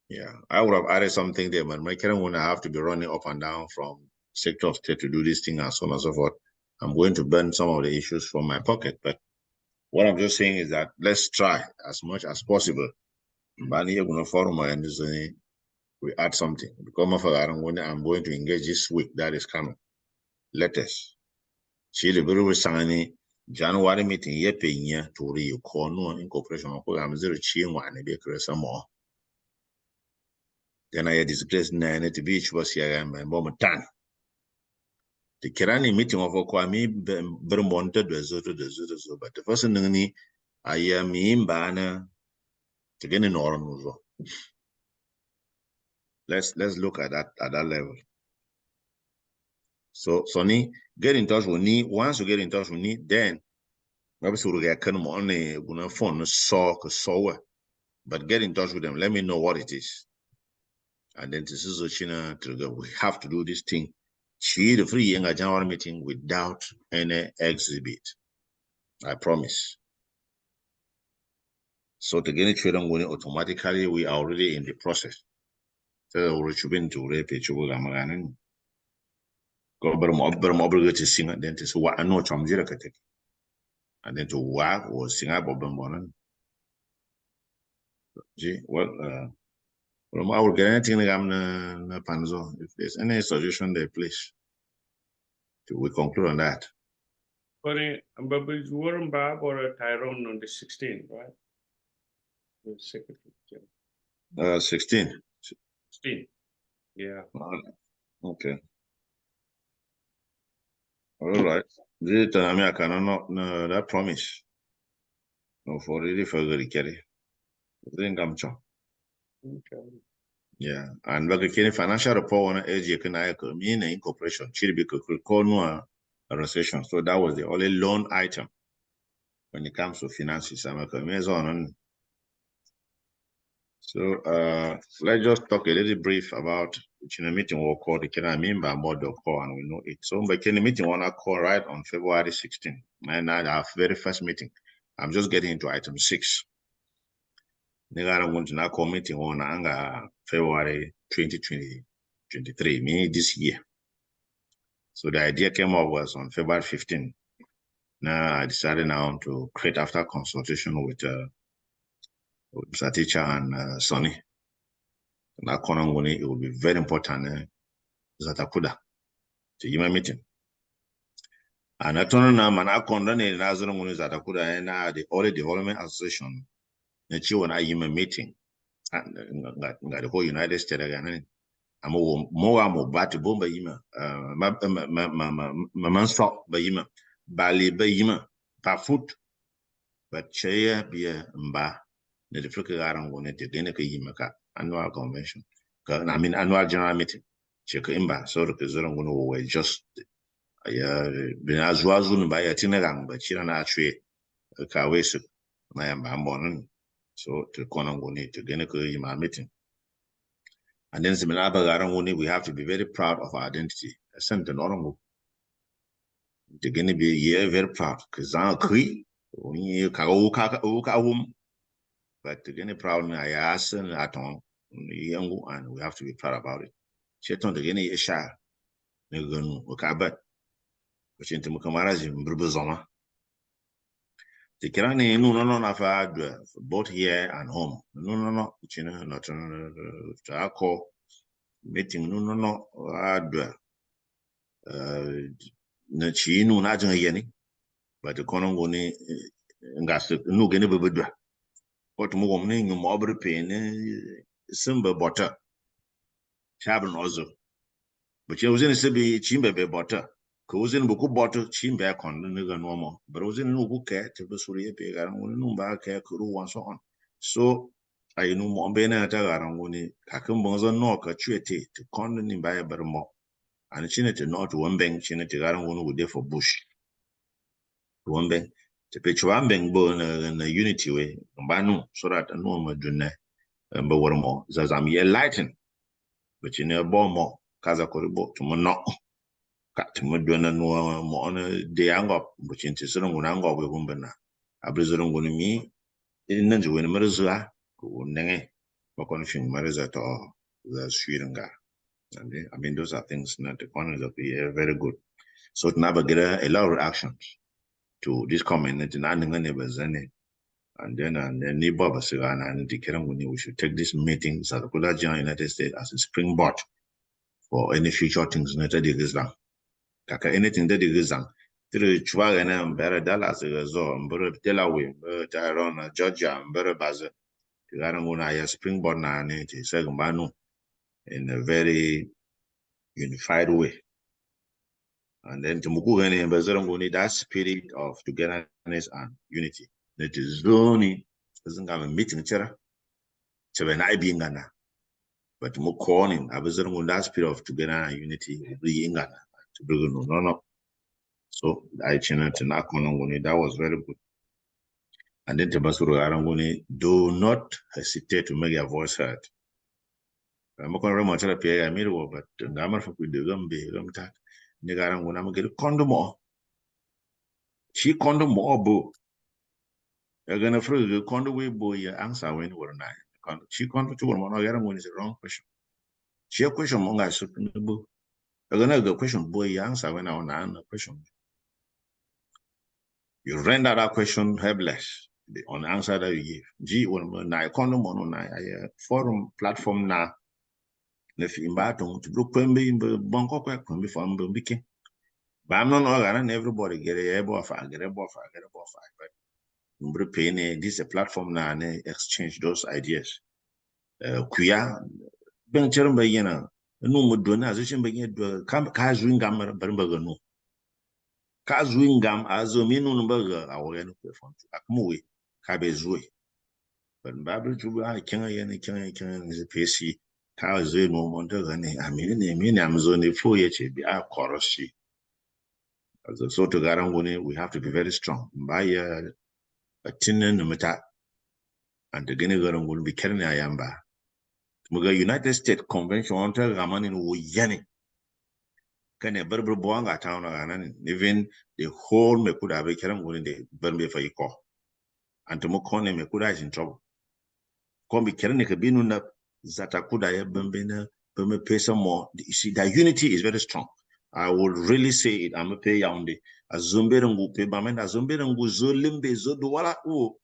Yeah, I would have added something there, but my current one I have to be running up and down from sector of state to do this thing and so on and so forth. I'm going to burn some of the issues from my pocket, but what I'm just saying is that let's try as much as possible. But here going to forum and we add something. Because I'm going to engage this week that is coming. Letters. See the very signing January meeting ye paying to re no incorporation of program 0 chin one be some more. Then I disgraced nine at the beach was here and my mom tan. The Kirani meeting of Okwami Bermonted was so, but the person I am in banner to get in orange. Let's look at that level. So Sonny, get in touch with me. Once you get in touch with me, then maybe we get kind of money gonna phone so. But get in touch with them. Let me know what it is. And then this is China trigger. We have to do this thing. She the free young January meeting without any exhibit. I promise. So to get it trade on automatically, we are already in the process. So we're been to rape it. Go obligated to sing and then to what I know from zero. And then to work or sing up Boban. Well, I will get anything Panzo. If there's any suggestion there, please. We conclude on that. But it's Warren Bob or Tyrone on the 16th, right? The secretary. 16. 16. Yeah. Okay. All right. I cannot that promise. No, for really further carry. I think I'm sure. Okay. Yeah, and like a financial report on age can mean incorporation, should be called no recession. So that was the only loan item when it comes to finances. So let's just talk a little brief about which meeting we'll call the can I mean by board call and we know it. So but can meeting wanna call right on February 16th. And our very first meeting. I'm just getting into item 6. I'm going to now call meeting on February 2023, meaning this year. So the idea came up was on February 15. Now I decided now to create after consultation with Mr. Teacher and Sonny. Now it will be very important ZATACUDA to give my meeting. And I told them I condemn ZATACUDA and the Audit Development Association. When I give a meeting, and the whole United States again. I'm more bat bomba yima, manstop by yima, bali by yima, pa foot, but chaya be a mba, the Frikaran wanted to gain a yimaka annual convention. I mean, annual general meeting. Check imba, so the Kazan were just been as wazun by a tinerang, but Chirana tree, a kawes, my ambon. So to Konangoni to gain a yima meeting. And then we have to be very proud of our identity. They're going to be very proud because I'm but they're going to proud and we have to be proud about it. Sheton the Guinea is shy. They're going to look at but which into Mukamara's in Brubuzoma. The Kirani no both here and home. No, not to our call. Meeting no na chi nu na jeng yeni but the kono ngoni ngas nu gene bebedwa what mo gomne nyu mo bre pe ne simba bota chabn ozo but you was in sebi chimbe be bota ko was in buku bota chimbe kon ne ga no mo but was in nu ku ke te be suri pe ga ngoni nu ba ke kuru wan so on so ai nu mo be na ta ga ngoni kakin bonzo no ka chwete to kon ni ba ya ber mo and chinete not one bank chinete garan wonu would for bush one bank to pitch one bank bo na unity way banu so that no madune but what more? Zazam ye lighten, but you know, bo more, Kaza Koribo, to no. Kat Muduna no more on a day angop, which in Tisson would ango with Wumbana. Abrizon going to me, in Nanju in Marizua, who nenge, Mokonishing Marizat or the Swiringa. I mean, those are things not the corners of the year, very good. So to navigate a lot of reactions to this comment, and then neighbor Basirana and the Keranguni, we should take this meeting, ZATACUDA United States, as a springboard for any future things not that is done. Kaka anything that is done. Through Chwagana, Better Dallas, Mburu Delaware, Tyrone, Georgia, Mburu Baza, Garanguna, springboard na Segambanu in a very unified way. And then to Mukugani and Bazaranguni, that spirit of togetherness and unity. That is only doesn't have a meeting, Chevenai being Ghana. But Mukonin, Abazaranguni, that spirit of togetherness and unity, bring Ghana to bring no. So I channel to Nakonanguni, that was very good. And then to Basuru Aranguni, do not hesitate to make your voice heard. I'm not going to pay a mirror, but Gamma for the Gumbi, Nigaranguna, I'm going to condom. She condom more boo. You're going to freeze the condom way boy, your answer when you were nine. She condom to one Yarangun is the wrong question. She a question monga certain boo. You're going to go question boy, your answer when I want to question. You render that question helpless on the answer that you give. G one na condom on a forum platform na. If you to brook Quimby, Bonko, Quimby from Bumbikin. But I'm not all everybody get a buffer, get a buffer. But this is a platform now and exchange those ideas. Kuya, Ben Cherumba, you know, no more doing as you begin to come Kazwingam, Bernberger. Kazwingam, as a minimum our end of Akmui, Kabezui. But Babu Juba, Kenya, is a PC. Kazu no Montagani, I mean, I'm zone 4 years, be our chorus. So to Garanguni, we have to be very strong. By a tin meta and the Guinea will be carrying Ayamba. Muga United States Convention on Raman in Wuyani. Can a Berber Boanga town or even the whole Mekuda be carrying the Berbe for Iko. And to Mokone Mekuda is in trouble. Come be carrying a Kabinuna ZATACUDA Bembena, Bembe pay some more. You see, that unity is very strong. I would really say it. I'm a pay yaundi. A zumberangu pay bamen, a zumberangu zolimbe zoduala. Oh,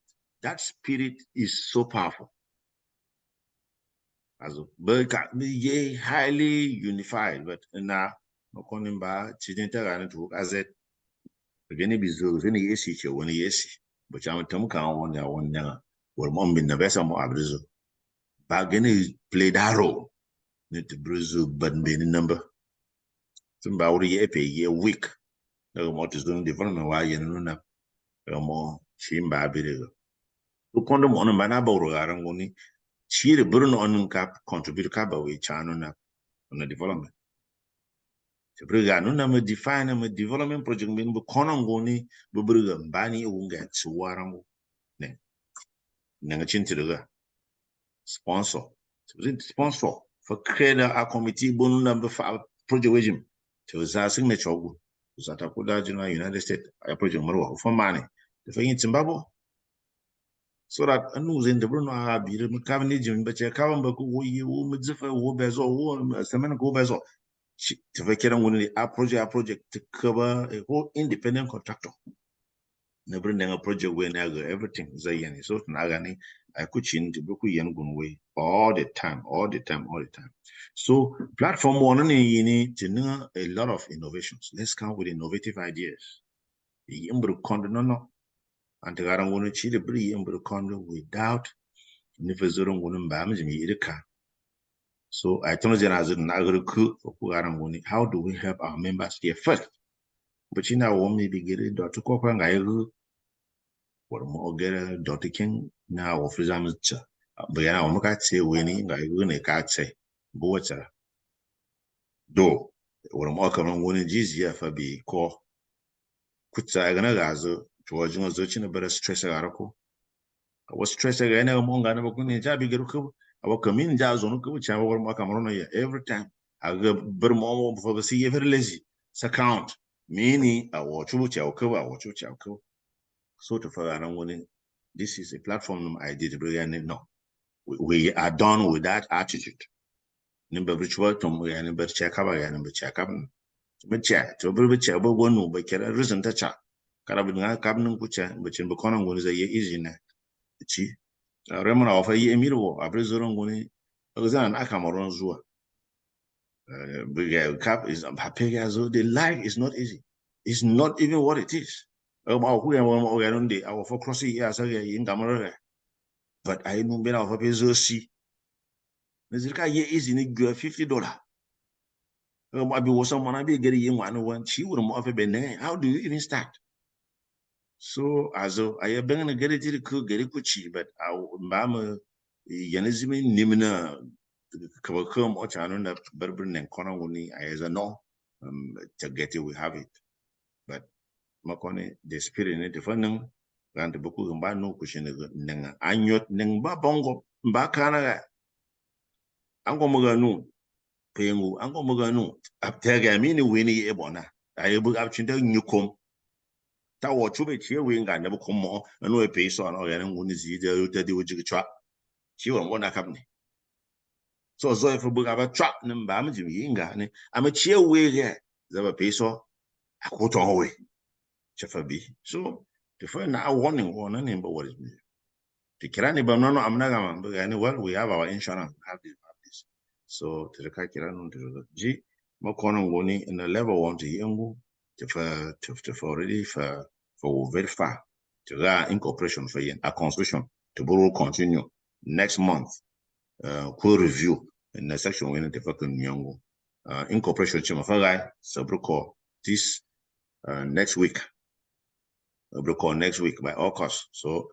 that spirit is so powerful. As a highly unified, but now Mokonimba, Chidinta to as it again be so any yes, when yes, but I'm Tomka one young, or mom in the vessel more abrizo. Bagany played that role. Need to bruise, but be in number. Somebody a week. No more is doing development while you know more Shimba Bill. To condom on a manabo Arangoni, she the burn on cap contribute cabo with China on the development. To bring a number define a development project mean Bukonongoni, Bubrugam, Bani Unga, Suwarango. Nangachin to the sponsor. Sponsor for create a committee bone number 5 project regime. To a signature. ZATACUDA United States, I project for money. The thing in Zimbabwe. So that I know in the Bruno Abbey, the Cavendian, but your Cavamba, who Midzifa, who Bezo, who Semenico Bezo. To vacate on a project to cover a whole independent contractor. Never bring a project where everything is a so Nagani, I could chin to Buku Yangun way all the time. So, platform one, you need to know a lot of innovations. Let's come with innovative ideas. No. And the Garanguni Chile Bri Kondo without Nifazurung Irika. So I told you as an agriculture for Garanguni, how do we help our members here first? But you know, we may be getting Dr. Kokang, I go or more get Dr. King now of Rizamcha. But I am not say winning, I win can't say, Boacha. Do or more come winning easier for be called. Kutsa towards a better stress article. I was stressed again among Ganabakuni Jabi Garuku, our community zone ko cha war ma Cameroon every time aga ber mo for see every lazy account mini our chu cha ko our chu cha ko so to for an winning. This is a platform I did bring no. We are done with that attitude. Number ritual to we and number check up and number check up. But check to be check but one no but can reason to chat. Carabin cabinet kucha, but in Bocona was a year easy na. Chi. Remember of a year mirror, a prisoner winning. Exam Akamoron Zua. Cap is happy as the life is not easy. It's not even what it is. Our for crossing years in Gamara. But I know better of a peso see. Mr. Is in $50. I be was someone I be getting one she would offer be how do you even start? So as I have been get it to cook get it kuchi, but our mama Yanizimi Nimina come or channel Bourbon and Conawuni as a no to get it we have it. But Makone the spirit in it for no and the book by no cushion nang anyot nang ba bongo bakana Angomoga Pengu Angomoganu Aptega mini winnie ebona. I book up chinta newcom. Tower chubit here wing I never come more and no pay so or any one is either the wujig trap. She won't want a company. So if we book up a trap and bamji yinga, I'm a cheer way here. There pay so I quote on away. Chefabi. So the friend now warning one name but what is me. The Kirani Banano Amnagam, but anyway, we have our insurance, have this. So to the Kakiran to the G, Mokono Woni in the level 1 to Yangu to already for very far to that incorporation for a construction to borrow continue next month. Cool review in the section when the fucking Yangu incorporation Chimafagai, Sabruko this next week. Sabruko next week by all costs. So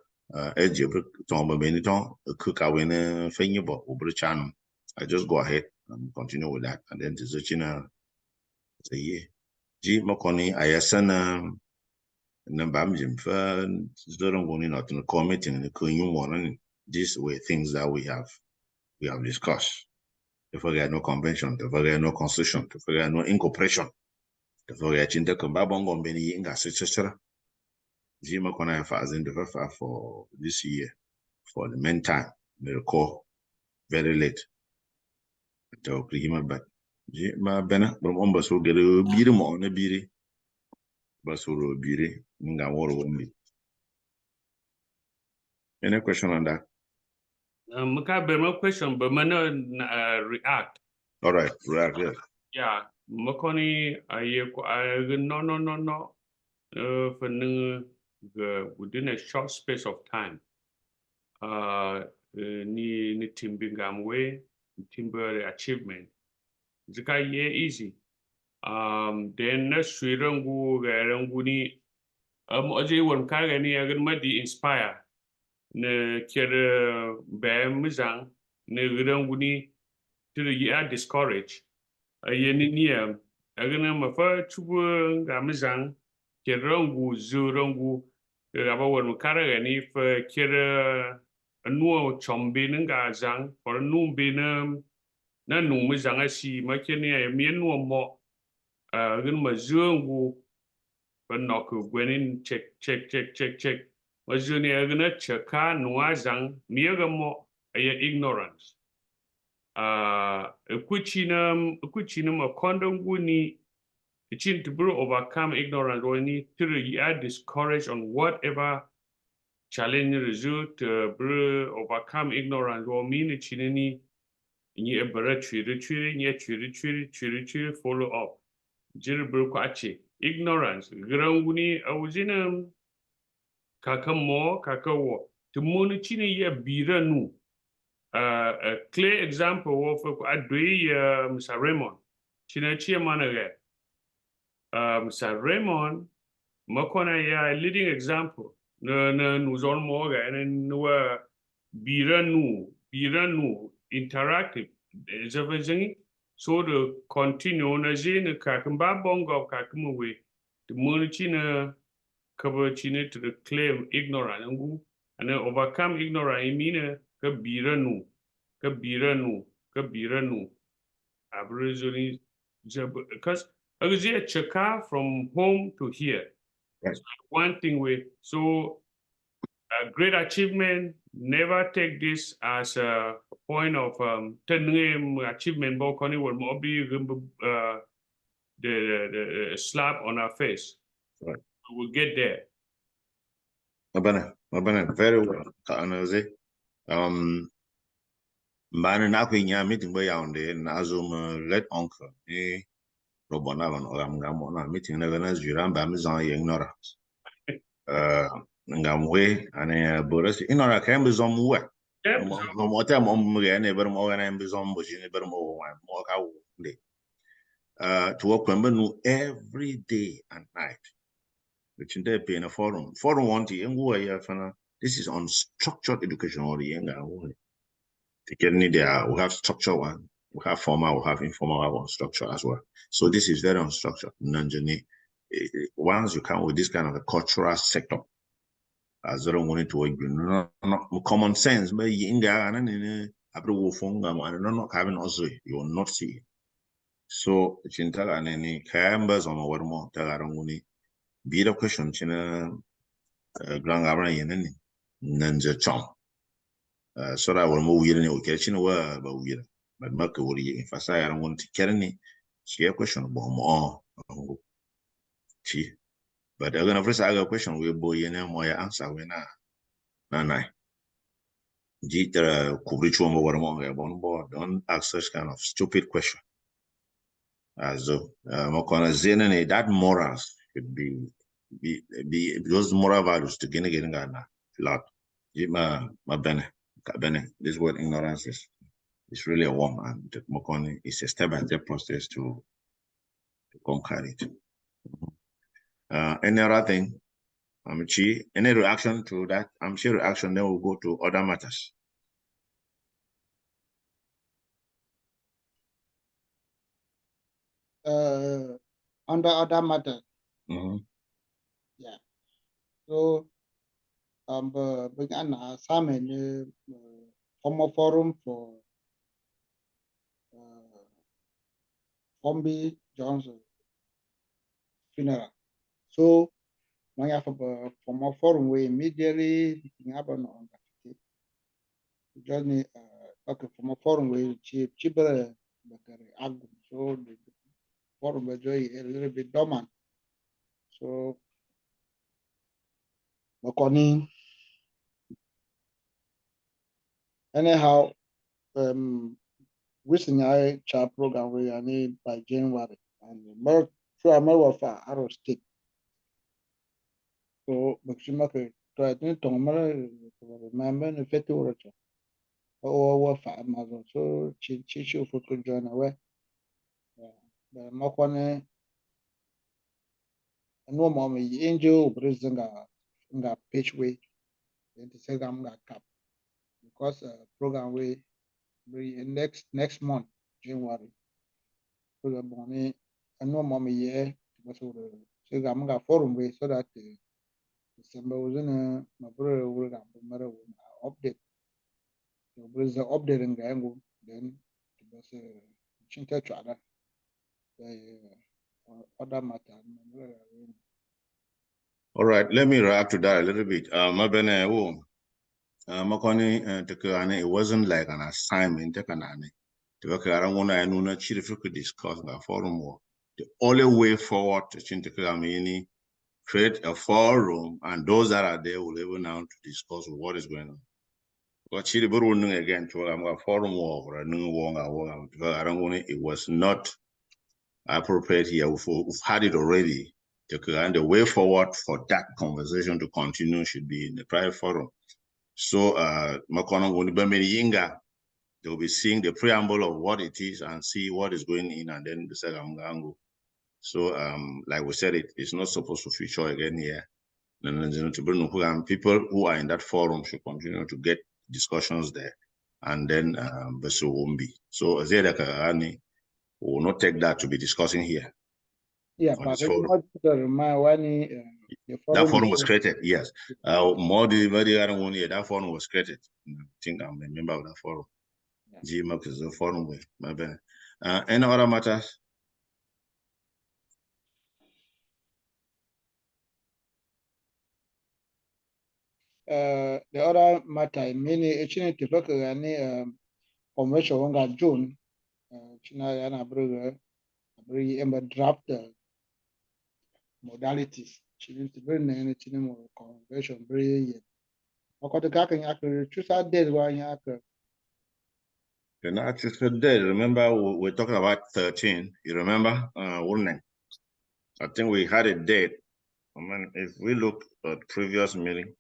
as you Tomba Beniton, cook our winner Fenyibo, Ubrichanum. I just go ahead and continue with that. And then to Zuchina, it's a year. G. Mokoni, I send Nambam for Zoran going out in the committee and the Kunyum one. These were things that we have discussed. To forget no convention, to forget no constitution, to forget no incorporation, to forget Chintakambabongo Beni Inga, etc. G. Mokona has in the for this year, for the meantime, the call very late. To him back. Ma bena brom baso gere biri mo na biri baso ro biri nga woro wombi. Any question on that? Maka be no question but mana react. All right, react. Yes. Yeah, makoni aye ko no. For within a short space of time. Ni timbingam way timber achievement. Zika ye easy. Then na swirangu garanguni oje won kaga ni agan madi inspire ne kere be mizang ne garanguni to the discourage ayeni ni agan mafa chubu ga mizang kerangu zurangu aba won kaga ni fa kere nuo chombe nga zang for nu binam na nu mizang asi makeni ay mienu mo gun ma zungu but knock gwenin check ma zuni agna chaka nuazang miagamo ay ignorance kuchinam a kondonguni chin to bro overcome ignorance or need to ya discourage on whatever challenge result bro overcome ignorance or mean chinini ni a bara chiri follow up Jilbro kwache ignorance granguni awzinam kakamo kakawo to monichini ya biranu a clear example of adwe Mr. Raymond chinachi managa Mr. Raymond makona ya leading example na nuzon moga and no biranu interactive is so the continue na zine kakamba bongo kakumwe the monichina cover chine to the claim ignorant and then overcome ignorant mean ka biranu Kabiranu. Because I was here check from home to here. Right. So one thing so a great achievement, never take this as a point of achievement, but will be the slap on our face. Right. We will get there. Mabana, very well. Mbana na kwinya meeting boy yaunde na azum let uncle robona van oram ngamo na meeting na gana jura mba mizan ye ignorance ngamwe ane boras inora kan bizom we mo mota mo mge ne ber mo gana bizom bo jini ber mo wa mo ka wo de to work nu every day and night which in there be in a forum want to ya fana. This is unstructured education or yenga wo we have structured one, we have formal, we have informal, we have structure as well. So this is very unstructured. Once you come with this kind of a cultural sector, as I don't want it to work, common sense, but you not having also you will not see. So chintaga and any members on our more tagaranguni be the question china grand governor nanja chong. So that will move in the kitchen were but we but make worry if I don't want to carry any she a question about more she but I'm gonna first I got a question we boy in more answer when na jitra kubrichu mo war mo on board don't ask such kind of stupid question as mo kona zene that morals should be those moral values to gain a lot my bene this word ignorance is it's really a warm and Mokoni is a step-by-step process to conquer it. Any other thing? Any reaction to that? I'm sure reaction then will go to other matters. Under other matters. Yeah. So began some former forum for Fombi Johnson funeral. So when you have a former forum, we immediately happen on that. Journey okay from a forum we cheaper so the forum was a little bit dormant. So anyhow recently I chat program we I need by January and more through a more of Arrow State. So Maximaka try to remember the festival or for Amazon so she should join away. The Mokone no more angel president nga page way then the second nga cap because program we next month January so the money and no more year because the nga forum way so that December was in my brother will update so there is update in the angle then because chinta chada other matter. All right, let me react to that a little bit. It wasn't like an assignment. I don't want to know could discuss the forum. The only way forward to create a forum, and those that are there will able now to discuss what is going on. But again to forum or a new one because I don't want it was not appropriate here. We've had it already. And the way forward for that conversation to continue should be in the private forum. So they'll be seeing the preamble of what it is and see what is going in and then the second angle. So like we said, it's not supposed to feature again here. And people who are in that forum should continue to get discussions there. And then so won't be. So we will not take that to be discussing here. Yeah, but that forum was created, yes. More the very other one here, that forum was created. I think I'm a member of that forum. Gmail is the forum way. My bad. Any other matters? The other matter, many actually to look at any convention on June, China and Abru, draft modalities. China to bring any China convention, bring. According to Kakan, choose our day one yaker. The natural day. Remember, we're talking about 13. You remember? I think we had a date. I mean, if we look at previous meeting,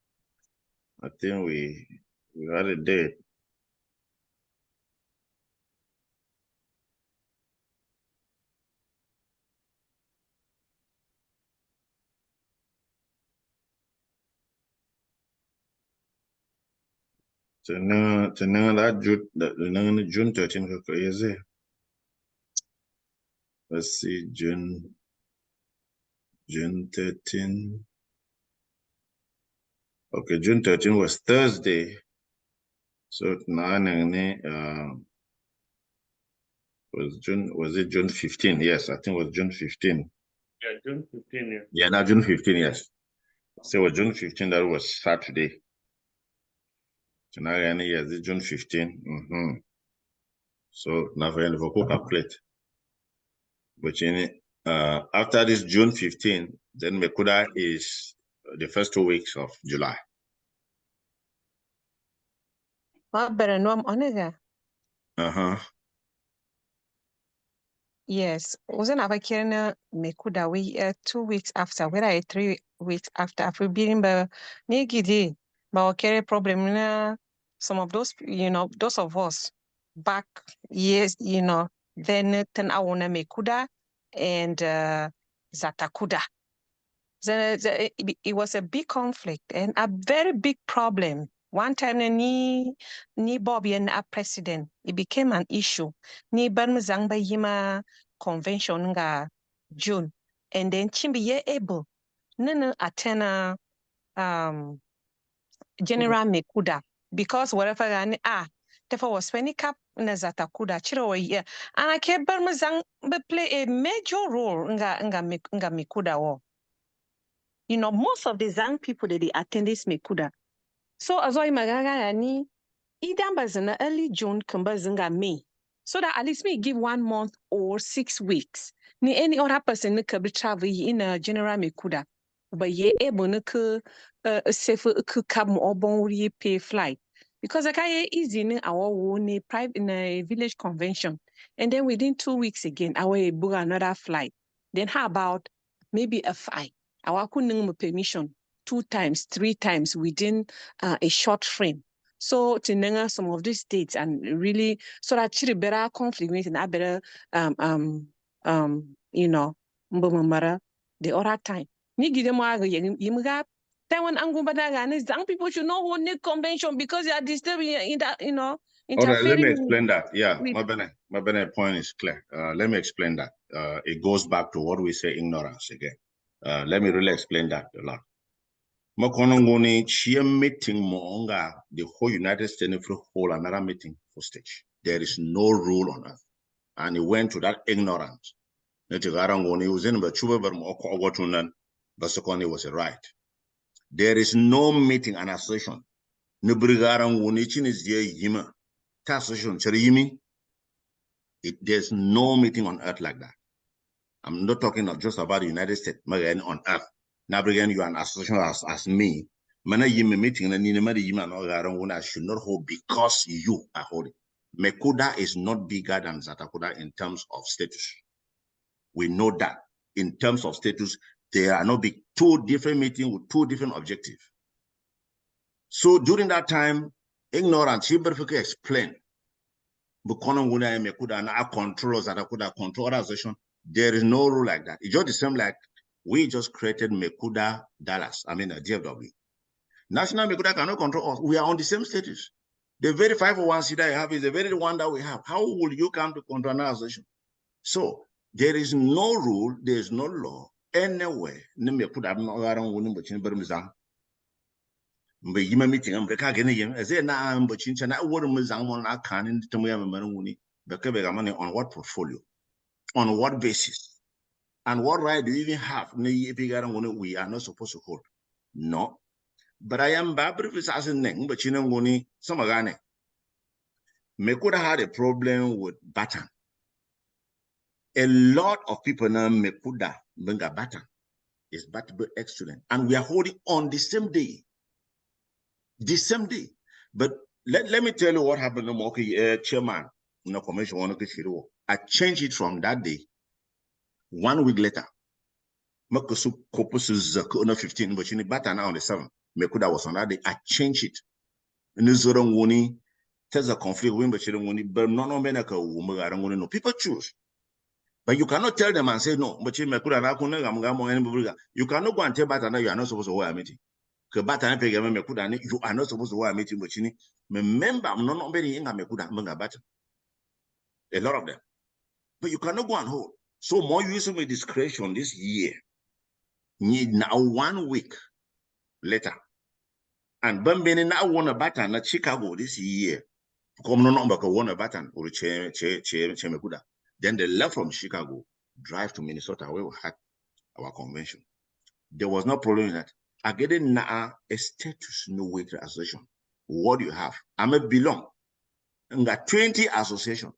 I think we had a date. That June 13. Let's see, June 13. Okay, June 13 was Thursday. So now was it June 15? Yes, I think it was June 15. Yeah, June 15, yeah. Yeah, now June 15, yes. So it was June 15, that was Saturday. So now yes, it's June 15. So now we're going to calculate. But after this June 15, then Mekuda is the first 2 weeks of July. Yes, wasn't our Kirna Mekuda we 2 weeks after, where I 3 weeks after after being by Nigidi, but carry problem na some of those, those of us back years, then ten awona Mekuda and ZATACUDA. It was a big conflict and a very big problem. One time, ni Bobby and a president, it became an issue. Ni Banmuzangba Yima convention nga June, and then Chimbi ye able nana atena General Mekuda because whatever therefore was when cap na ZATACUDA chiro ye, and I kept Banmuzang play a major role nga Mekuda wo. Most of the Zang people that they attend this Mekuda. So as I magaga ni idamba early June kumbazinga May. So that at least me give 1 month or 6 weeks. Ni any other person could be travel in a general Mekuda. But ye able to safe could come or bon pay flight. Because I can easy in our own private in a village convention. And then within 2 weeks again, I will book another flight. Then how about maybe a flight? Our couldn't permission 2 times, 3 times within a short frame. So to some of these dates and really so that chiri better conflict and I better mbumara the other time. Ni gidemo yimga Taiwan angubadaga and young people should know who need convention because they are disturbing in that interfering. Let me explain that. Yeah, my point is clear. Let me explain that. It goes back to what we say ignorance again. Let me really explain that a lot. Makonongoni chia meeting moonga the whole United States for hold another meeting for stage. There is no rule on earth, and he went to that ignorance. Netigarangoni was in Bachuba Ogotunan, Basokoni was a right. There is no meeting and association. Nubrigarangoni chin is dear Yima. Association Cherimi. There's no meeting on earth like that. I'm not talking just about the United States, but on earth. Now, again, you are an association as me. Mana yime meeting na nini mari yima no garang I should not hold because you are holding. Mekuda is not bigger than ZATACUDA in terms of status. We know that in terms of status, they are not big. 2 different meetings with 2 different objectives. So during that time, ignorance, he perfectly explained. Bukononguna and Mekuda and our controllers ZATACUDA control organization. There is no rule like that. It's just the same like we just created Mekuda Dallas, DFW. National Mekuda cannot control us. We are on the same status. The very 501c that you have is the very one that we have. How will you come to control an organization? So there is no rule, there is no law anywhere. Mbe yima meeting am ka gene yem eze na mbo chincha na wor mu zang mon na kan ndi to ya mama nguni be ke be ga money on what portfolio, on what basis, and what right do you even have? We are not supposed to hold. No. But I am babri as in neng, but chinangoni samagane. Me could have had a problem with Batan. A lot of people now me could have benga Batan. It's but excellent. And we are holding on the same day. The same day. But let me tell you what happened. Chairman, no commission. I changed it from that day. 1 week later. Makosu Kopusu 15, but Batan now on the 7th. Mekuda was on that day. I changed it. There's a conflict when but no people choose. But you cannot tell them and say no, but you cannot go and tell Batana you are not supposed to wear a meeting. You are not supposed to wear a meeting, but you remember I'm not very young. A lot of them. But you cannot go and hold. So more using with discretion this year. Need now 1 week later. And Bambini now won a Batan at Chicago this year. Come no number won a Batan or Chemekuda. Then they left from Chicago, drive to Minnesota, where we had our convention. There was no problem in that. I get a status no way to association. What do you have? I'm a belong. And got 20 association.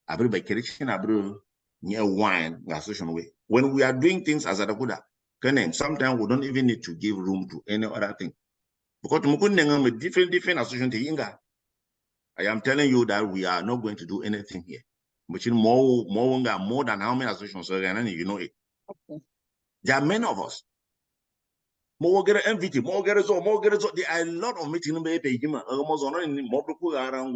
I bring by correction, I bring near wine association way. When we are doing things as ZATACUDA, sometimes we don't even need to give room to any other thing. Because with different associations, I am telling you that we are not going to do anything here. But more than how many associations you know it. Okay. There are many of us. More get MVT, more get result. There are a lot of meetings. Almost on more people around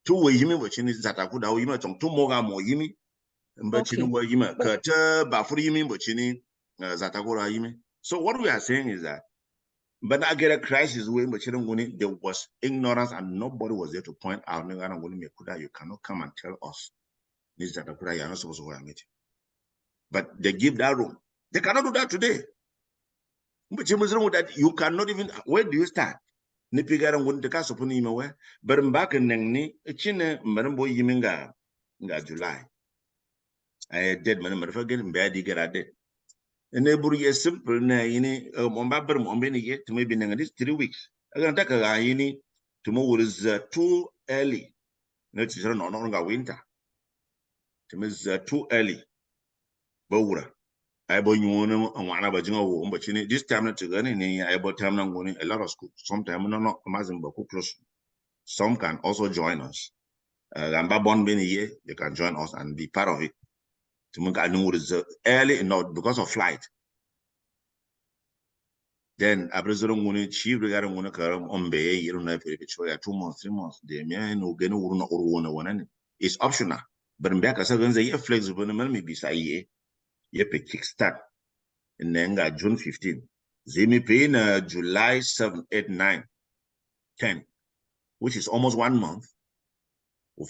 2 ways. Which is ZATACUDA. You might 2 more yimi. But you know what you mean? So what we are saying is that, but I get a crisis when there was ignorance and nobody was there to point out. You cannot come and tell us this ZATACUDA you are not supposed to wear a meeting. But they give that room. They cannot do that today. But you cannot even. Where do you start? But back in July. I did my forgetting bad you get it. And neighbor is simple na yet to maybe in these 3 weeks. I'm gonna take a yini tomorrow is too early. Let's no longer winter. Is too early. Bowra. I bought you one about but this time not to go in. I bought time I'm going a lot of schools. Sometimes not amazing but close. Some can also join us. They can join us and be part of it. To make I know is early not because of flight. Then I presume when chief regarding one on bay, you don't know if it's 2 months, 3 months. They may no get one. It's optional. But in back as a flexible maybe say ye pay kickstart. And then got June 15. They may pay in July 7, 8, 9, 10, which is almost 1 month.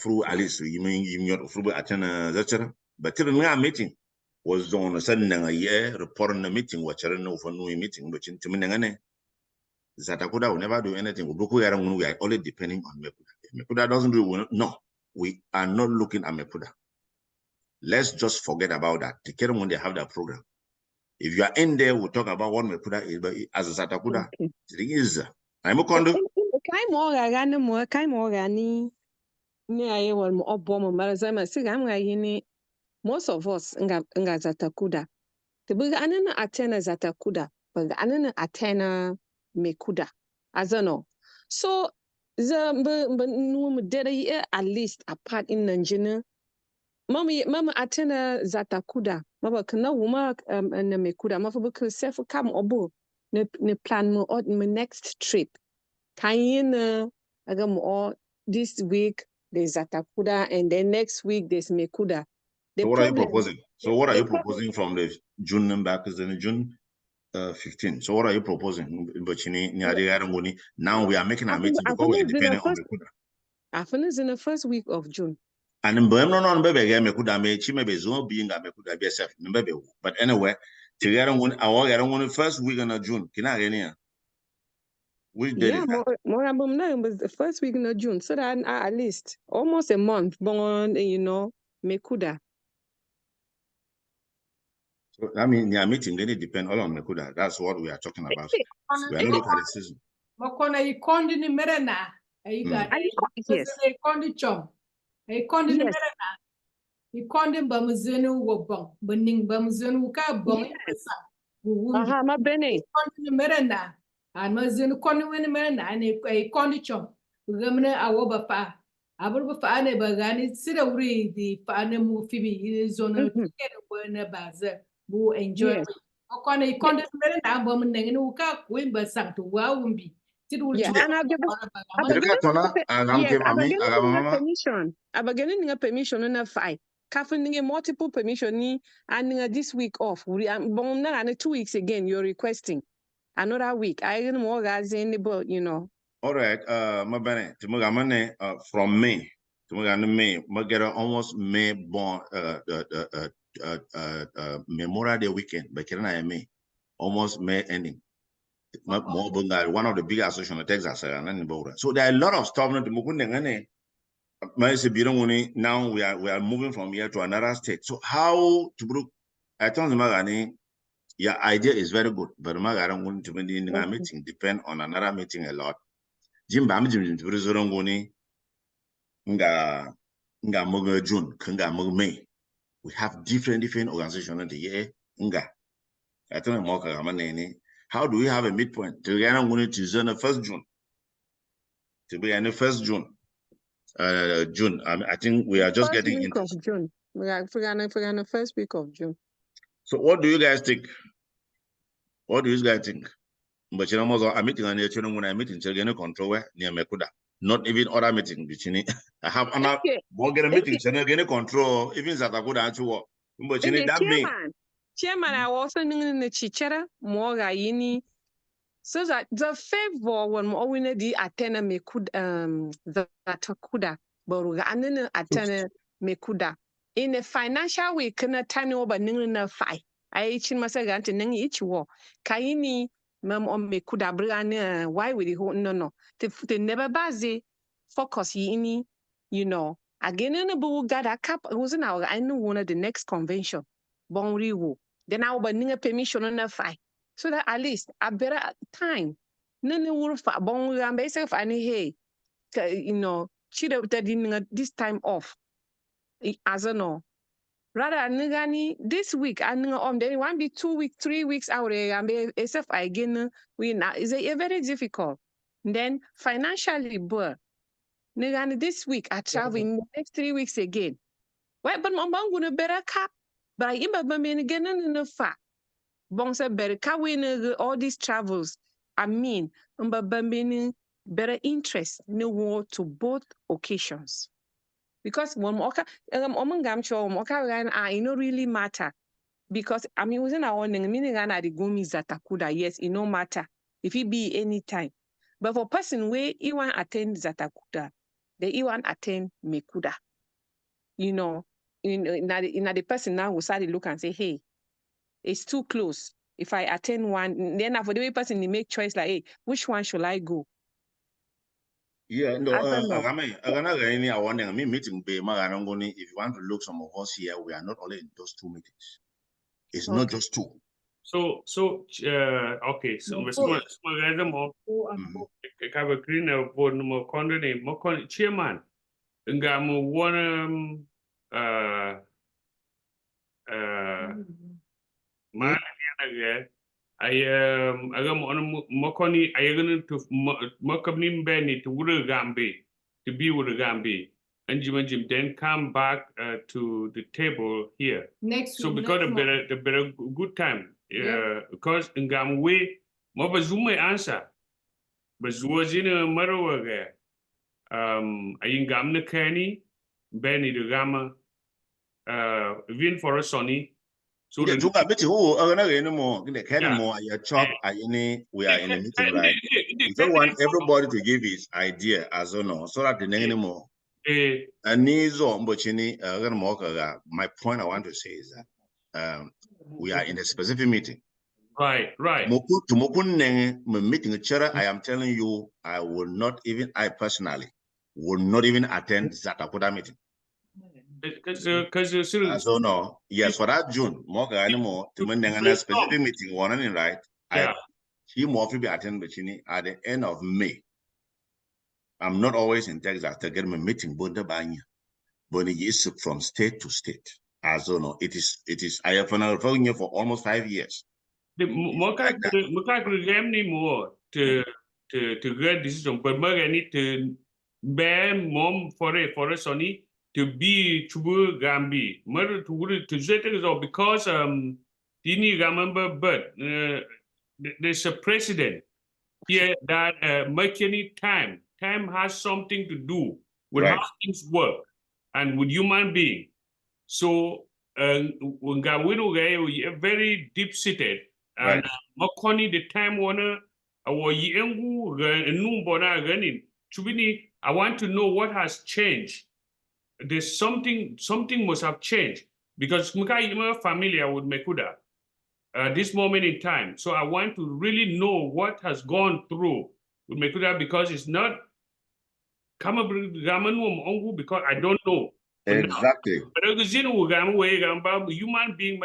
Through at least you mean you through attend that. But till the meeting was on a sudden a year reporting the meeting, which I don't know for no meeting, but in Timinangane, ZATACUDA will never do anything. We are only depending on Mekuda. If Mekuda doesn't do no, we are not looking at Mekuda. Let's just forget about that. Take care when they have that program. If you are in there, we'll talk about what Mekuda is, but as a ZATACUDA, it is. I'm a condo. Most of us nga ZATACUDA. The big anana attend ZATACUDA, but the anana attend Mekuda. As I know. So the did at least a part in Nanjina. Mama attend ZATACUDA. Mama kana wuma na Mekuda. Mama for self come obo ne plan mo my next trip. Can you agam this week there's ZATACUDA and then next week there's Mekuda. So what are you proposing? So what are you proposing from the June number? Because in June 15. So what are you proposing? Now we are making a meeting because we are depending on Mekuda. After is in the first week of June. And in Burma, but anyway, together when I want the first week in June. Which date Yeah, is that? more was the first week in June. So that at least almost a month. Bon, Mekuda. So, I mean, yeah, meeting really depend all on Mekuda. That's what we are talking about. We are not looking at the season. Makona ikondi ni merena. Yes. Ikondi chom. Ikondi ni merena. Ikondi bamuzenu wo bong. Bening bamuzenu ka bong ipesa. Ma bene. Ikondi ni merena. An mazenu kondi weni merena. Ane ikondi chom. Ugamne awo bapa. Abur bapa ane bagani sira uri di pa ane mu fibi zona kere wana baza. Bu enjoy. Okona ikondi merena bom nengini uka kuimba santu wa umbi. Yeah, and I've given permission. I've given permission on a fight. Kaffing multiple permission ni and this week off. We and 2 weeks again. You're requesting another week. I didn't more guys in the boat, All right, my bene, from May, May, Magera almost May born Memorial Day weekend, but May, almost May ending. One of the big associations in Texas, so there are a lot of stuff. Now we are moving from here to another state. So how to I told Magani, your idea is very good, but Magaran going to be in a meeting depend on another meeting a lot. Jim June, May. We have different organizations in the year. I tell them how do we have a midpoint? To get on to the 1st June. To be in the 1st June. June. I think we are just getting into June. We are the first week of June. So what do you guys think? What do you guys think? But I'm meeting on the when I meet in Chagano control near Mekuda. Not even other meeting between I have another meeting Chagano control, even ZATACUDA actually. But Chairman, I also in the chichara more yini. So that the favor when more winner the attend Mekuda ZATACUDA, but and then attend Mekuda. In a financial week, can a time over Ningna fight. I each in Masagan to Ning each war. Kaini, Mam on Mekuda Brana, why would you no? They never bazy focus yini, Again, in a boo got a cap, wasn't our I know one of the next convention. Bon Riwo. Then I will bring a permission on a fight. So that at least a better time. None will fa bon myself and hey, cheat up that this time off. As a no. Rather nigani this week and then 1 be 2 weeks, 3 weeks out and be SF again we now is a very difficult. Then financially nigani this week I travel in the next 3 weeks again. Why but my mom gonna better cap but I remember me again in the fact. Bonsa better win all these travels. I mean, better interest no to both occasions. Because when it no really matter. Because I mean within our meaning the gomi ZATACUDA, yes, it no matter. If it be any time. But for person where you want attend ZATACUDA, they want attend Mekuda. In the person now will start to look and say, hey, it's too close. If I attend one, then for the way person they make choice like, hey, which one should I go? Yeah, no, I meeting if you want to look some of us here, we are not only in those 2 meetings. It's not just 2. So okay, so chairman ngamu man mokoni ayagana to mokabni beni to wura gambe to be with Gambi and Jim then come back to the table here next so week, because next a better good time because in Gamwe mobazume answer but zuwazina marawaga ayin gamna kani beni the gama win for a sonny. So the we are in a meeting, right? We don't want everybody to give his idea as so that the anymore. My point I want to say is that we are in a specific meeting. Right. Meeting I am telling you, I personally will not even attend ZATACUDA meeting. Because So no, yes, for that June, more anymore to a specific meeting one right. Yeah. He more be attend at the end of May. I'm not always in Texas to get my meeting, but it is from state to state. As no, it is. I have been following you for almost 5 years. The more more to get decision, but more need to bear mom for a sonny to be chubu gambi. Mother to set it because didn't remember, but there's a president here that make any time has something to do with how things work and with human being. So very deep seated and Mokoni the time warner our yengu numbona running. I want to know what has changed. There's something must have changed because Muka familiar with Mekuda this moment in time. So I want to really know what has gone through with Mekuda because it's not because I don't know. Exactly. But human being,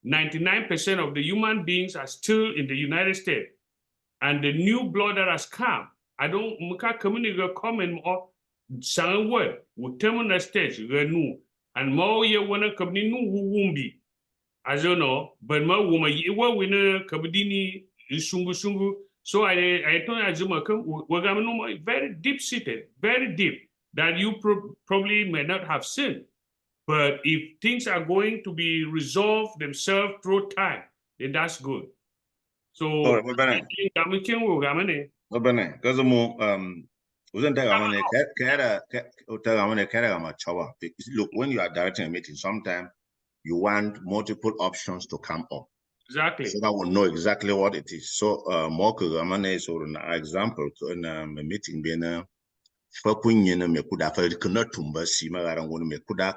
99% of the human beings are still in the United States. And the new blood that has come, I don't communicate comment or sang word with terminal stage renew and more ye wanna company no wumbi. As you know, but my woman ye were winner kabdini sungu. So I told Azuma we're gonna very deep seated, very deep that you probably may not have seen. But if things are going to be resolved themselves through time, then that's good. So, because look, when you are directing a meeting, sometimes you want multiple options to come up. Exactly. So that will know exactly what it is. So, more is an example in a meeting being Mekuda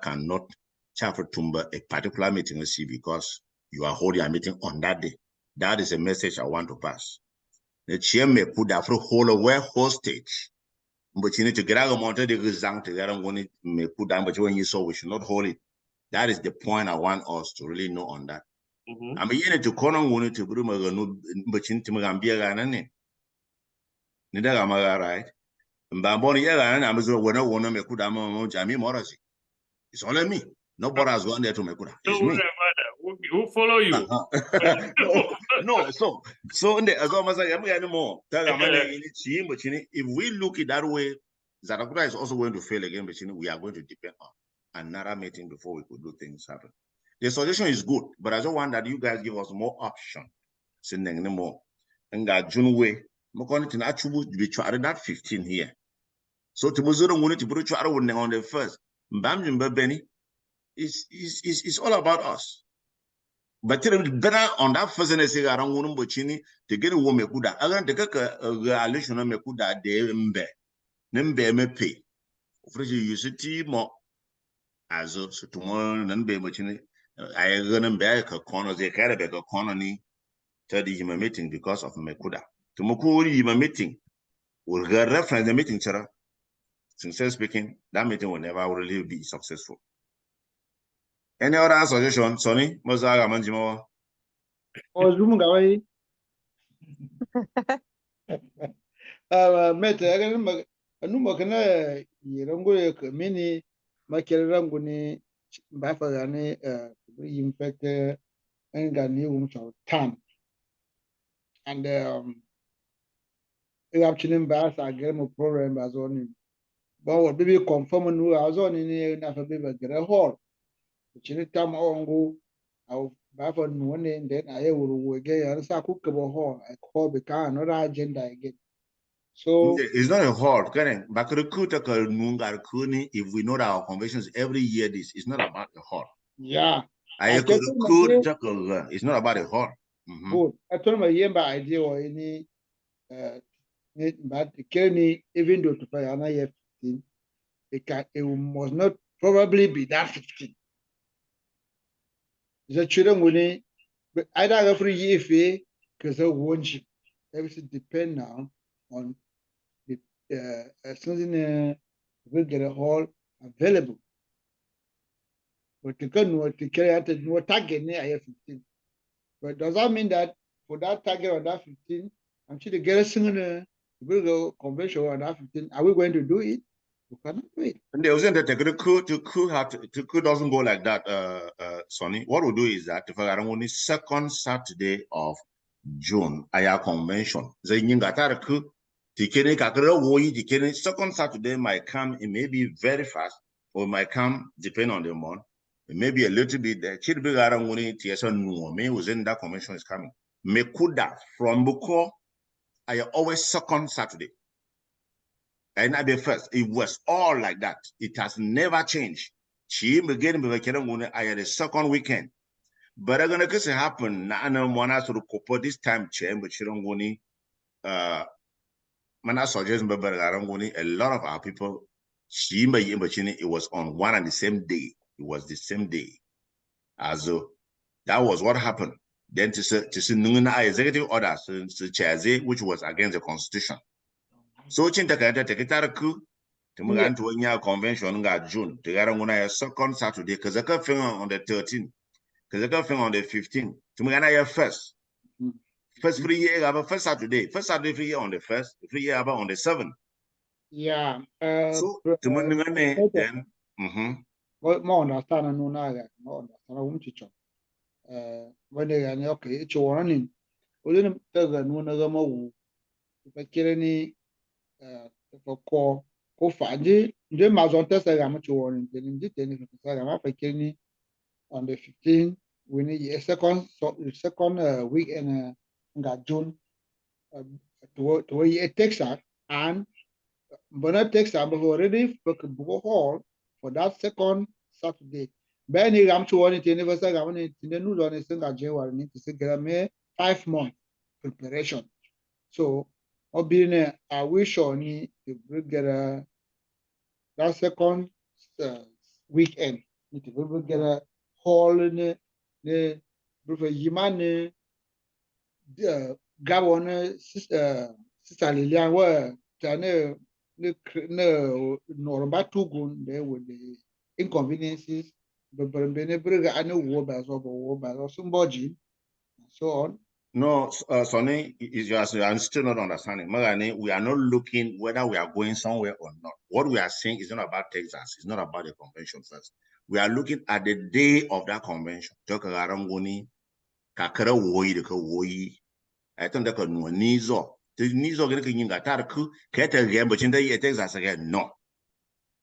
cannot chaffer tumba a particular meeting because you are holding a meeting on that day. That is a message I want to pass. The chair Mekuda for whole aware hostage. But you need to get out of Monte de Gizang to get on when it Mekuda, but when you saw we should not hold it. That is the point I want us to really know on that. I'm here to call on one to bring but in Timagambia and Nidagamaga, right? It's only me. Nobody has gone there to Mekuda. It's me. Who follow you? No. So if we look at that way, ZATACUDA is also going to fail again, but we are going to depend on another meeting before we could do things happen. The solution is good, but I just want that you guys give us more options. Sending more. And that June way, that 15 here. So to Muzuru Muni to put on the first. Benny, it's all about us. But better on that first and say around one bochini to get a woman kuda. I don't take a relation of Mekuda de mbe. Nembe me pay. Fresh you see more as so tomorrow and be bochini. I gonna be a corner, they carry back a corner ni 30 him meeting because of Mekuda. To Mokuri him meeting will reference the meeting, sir. Sincerely speaking, that meeting will never really be successful. Any other suggestion, Sonny? Mozaga Manjimo. Mete anuma kana yirango mini makerango ni bafa gani infect ngani tan and actually bass I get a problem as on but baby confirm no as on in na fa baby get a hall chini tam ongo au bafa no ne then I will get answer cook hall I call because another agenda again. So it's not a hard, but if we know that our conventions every year, this is not about the hard. Yeah. It's not about a hard. Good. I told my yemba idea or any but even though to pay another 15, it must not probably be that 15. The children will But either every year, because I want everything depend now on the something we get a hall available. But you can carry out no target near I 15. But does that mean that for that target on that 15, I'm sure the get a similar convention on that 15, are we going to do it? We cannot do it. And there wasn't the coup doesn't go like that, Sonny. What we'll do is that if I don't want the second Saturday of June, I convention. The Ningatara coup, Tikene Kakara Woyi, Tikene, second Saturday might come, it may be very fast, or it might come, depending on the month. It may be a little bit there. Chidbigara Wuni, Tiesa no, me was in that convention is coming. Mekuda from Buko, I always second Saturday. And at the first, it was all like that. It has never changed. She began with I had a second weekend. But I'm gonna happen now. I'm gonna sort of couple this time change, but she don't go ni. Man, I suggest but I don't go ni. A lot of our people, it was on one and the same day. It was the same day. As that was what happened. Then to see executive order, which was against the constitution. So Chintakata take it out of coup. To move to a convention in June. To get on a second Saturday, because I got film on the 13th, because I got film on the 15th. To move on first. First free year about first Saturday free year on the first, free year about on the 7th. Yeah. So to move on then. More understand no naga, more understand when they are okay, it's warning. Only the no nagamo. If I kill any for call. Ko faji nje mazonte saga much warning then did any saga ma pekini on the 15th we need a second week in June to a Texas and but Texas but already for hall for that second Saturday. Benny ram to one anniversary I want in the news on a single January need to say 5 months preparation. So obine I wish on to get that second weekend, it will get a hall in the Yimane Gabon sister Lilian were Tane Norba Tugun there with the inconveniences, but Benebrega I know war or somebody and so on. No, Sonny, I'm still not understanding. Magani, we are not looking whether we are going somewhere or not. What we are saying is not about Texas. It's not about the convention first. We are looking at the day of that convention. Tokarangoni, Kakara Woyi, the Woyi. I think that could no Nizo. The Nizo get in Gatarku, Keta again, but in the Texas again. No.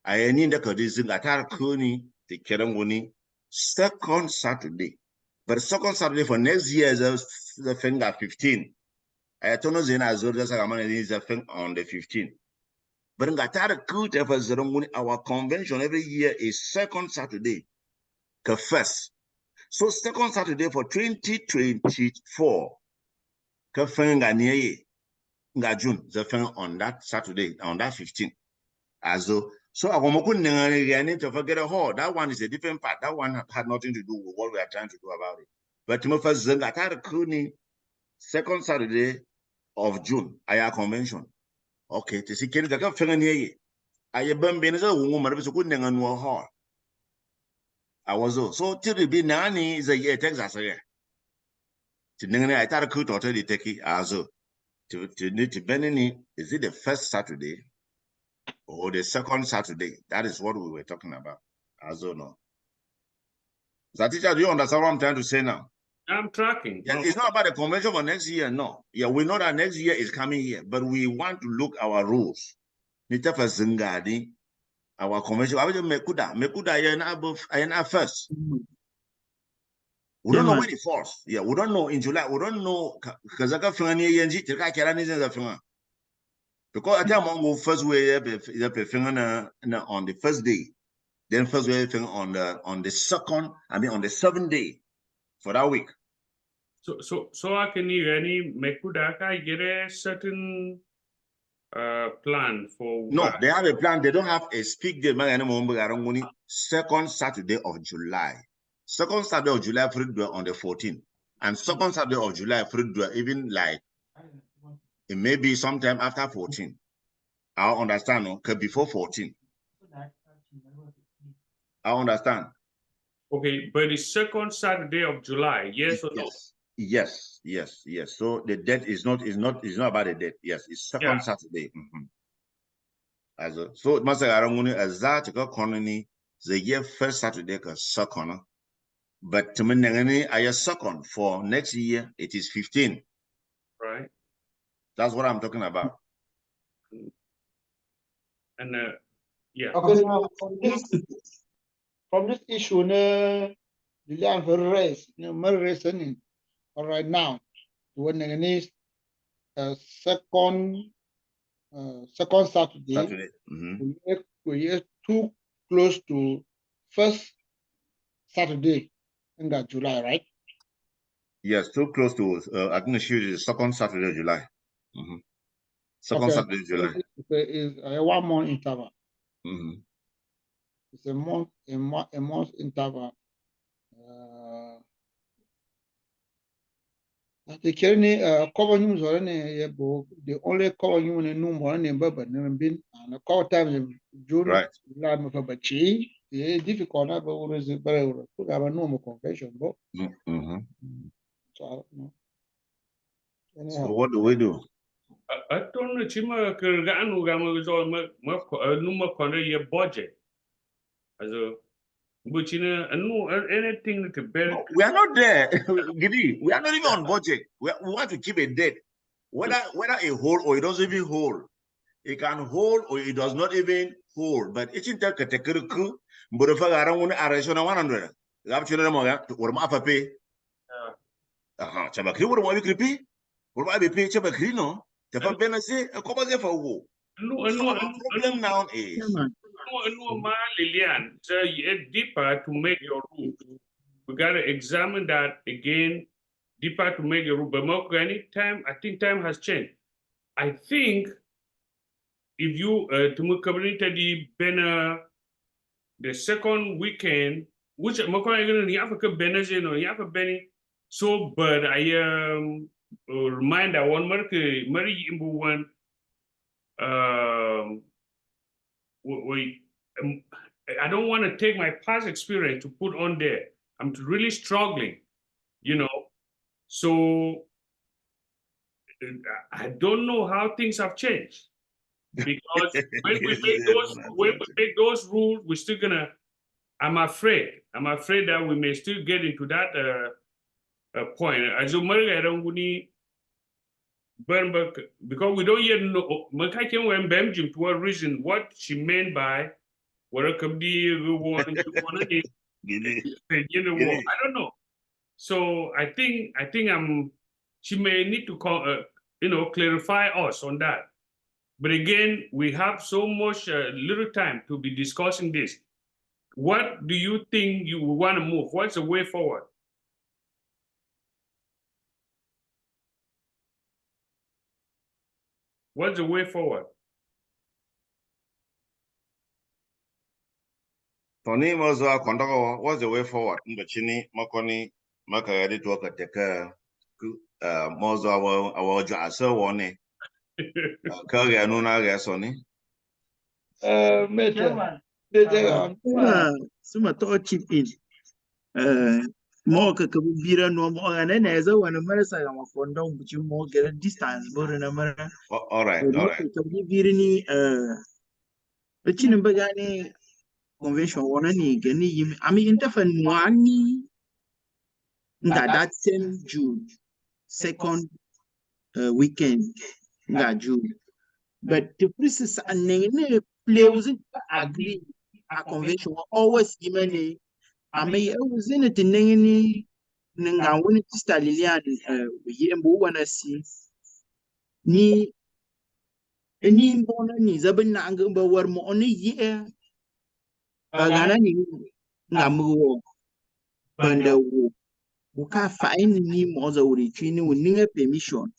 I need the Kadis in Gatarkuni, the Kerangoni, second Saturday. But second Saturday for next year is the finger 15. I told you as well as is a thing on the 15th. But in Qatar, our convention every year is second Saturday, first. So second Saturday for 2024, June, the thing on that Saturday, on that 15th. So I need to forget a whole. That one is a different part. That one had nothing to do with what we are trying to do about it. But first second Saturday of June, our convention. Okay, to see Kenny the Fenny. I been a woman so good and no hall. I was so till be nanny is a year Texas again. To Nanga, I thought I could totally take it as to need to Benny. Is it the first Saturday? Or the second Saturday? That is what we were talking about. As no. Zatica, do you understand what I'm trying to say now? I'm tracking. Yeah, it's not about the convention for next year, no. Yeah, we know that next year is coming here, but we want to look our rules. Our convention, Mekuda first. We don't know when it falls. Yeah, we don't know in July. We don't know because I got because I tell go first way on the first day, then first way on the second, I mean on the 7th day for that week. So I can any Mekudaka get a certain plan for no, they have a plan. They don't have a speak date. Second Saturday of July. Second Saturday of July on the 14th. And second Saturday of July, even like it may be sometime after 14. I understand, no? Before 14. I understand. Okay, but the second Saturday of July, yes or no? Yes. So the date is not about the date. Yes, it's second Saturday. Also, so must say around ZATACUDA colony the year first Saturday second. But to me, I second for next year it is 15. Right. That's what I'm talking about. And yeah. Okay, now from this issue, the race, all right now, when it is second Saturday. We are too close to first Saturday in that July, right? Yes, too close to I think the second Saturday of July. Second Saturday of July. It's a 1 month interval. It's a month interval. The cover news or any the only cover you want to know more than Baba and been and a cover time June, right? Lad of a chi, difficult, but always a very good have a normal confession. But so what do we do? I don't know, Chima Kurganu Gama Numa Conde your budget. As a but you know, anything to bear. No, we are not there, Gidi. We are not even on budget. We want to keep a date. Whether a hold or it doesn't even hold. It can hold or it does not even hold. But it's in the category, but if I don't want to arrange on 100, you have to know what my pay. Chabakri, what am I creepy? What am I pay Chabakri? No, the Pabena say a couple of for No, problem now is. No, Lilian, so deeper to make your route. We got to examine that again, deeper to make your route. But more any time, I think time has changed. I think if you to move community the second weekend, which I'm going to Africa Benazin or Yaka Benny. So, but I remind that one Mary Imbu one. I don't want to take my past experience to put on there. I'm really struggling, you know. So I don't know how things have changed because when we make those rules, we're still gonna. I'm afraid that we may still get into that point. As a because we don't yet know. Makaken when Belgium to a reason what she meant by what could be I don't know. So I think she may need to clarify us on that. But again, we have so much little time to be discussing this. What do you think you want to move? What's the way forward? What's the way forward? Tony Mozo Kondago, what's the way forward? Mbachini, Makoni, Makari to a teka, Mozo, our Jasa one, Kaga Nuna Gasoni. Suma to chip in. More kabira no more and then as a one America I'm from down but you more get a distance but in America. All right. Kabiri a Chinabagani convention one and gani I mean interfere one that same June second weekend that June. But the process and name play wasn't agree a convention always given I may always in it in any Nanga when it is Lilian Yembo wanna see ni any bona ni Zabananga were more on a year Ganani Namu Banda who can't find any more the origin with Ninga permission.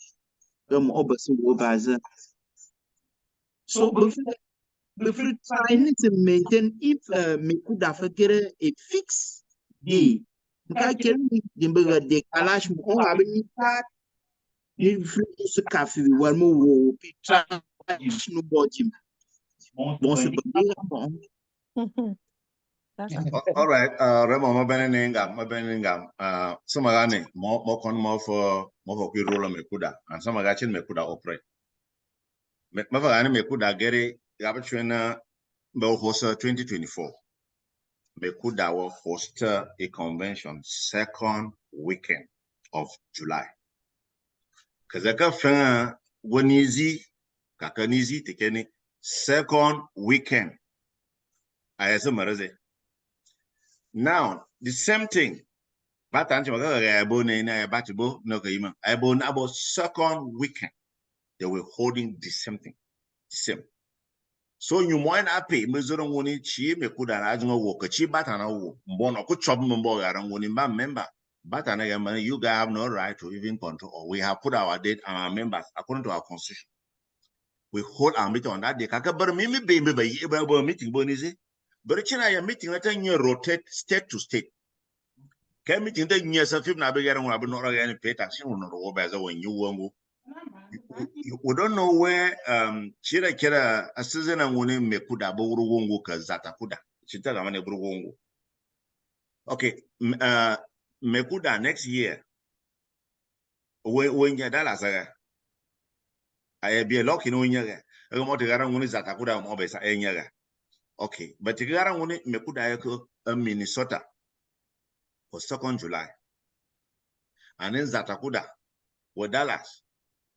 So before trying to maintain if me could have a fixed day Mka kelen di mbaga de kalash mo o abin ni pat ni flu su kafi wan mo wo pitra no bojim. Bon se bagi mo. All right, Remo, my beningam, Samagani, more con more for Rolo Mekuda, and Samagachin Mekuda operate. Mavagani Mekuda Gary Gabachuna Bohosa 2024. Mekuda will host a convention second weekend of July. Kazaka Fang Wanizi, Kakanizi, Tikeni, second weekend. I as a Maraze. Now, the same thing. But about second weekend, they were holding the same thing. Same. So you might not pay Mizoran Woni Chi, Mekuda Rajno Walk, a cheap batana, Bono could chop Mumbo and Woni member. Batana, you guys have no right to even control, or we have put our date and our members according to our constitution. We hold our meeting on that day. But maybe meeting Bonizi. But it's a meeting that you rotate state to state. Can meeting the years of him navigating will not again pay tax on the when you won't. We don't know where Chira Kira a season and winning Mekuda Boru ZATACUDA. Chitagamane Brugongo. Okay, Mekuda next year. When you're Dallas, I be a lock in Winyaga. I want to get on ZATACUDA Mobesa Enyaga. Okay, but you got on Mekuda Minnesota for 2nd July. And then ZATACUDA with Dallas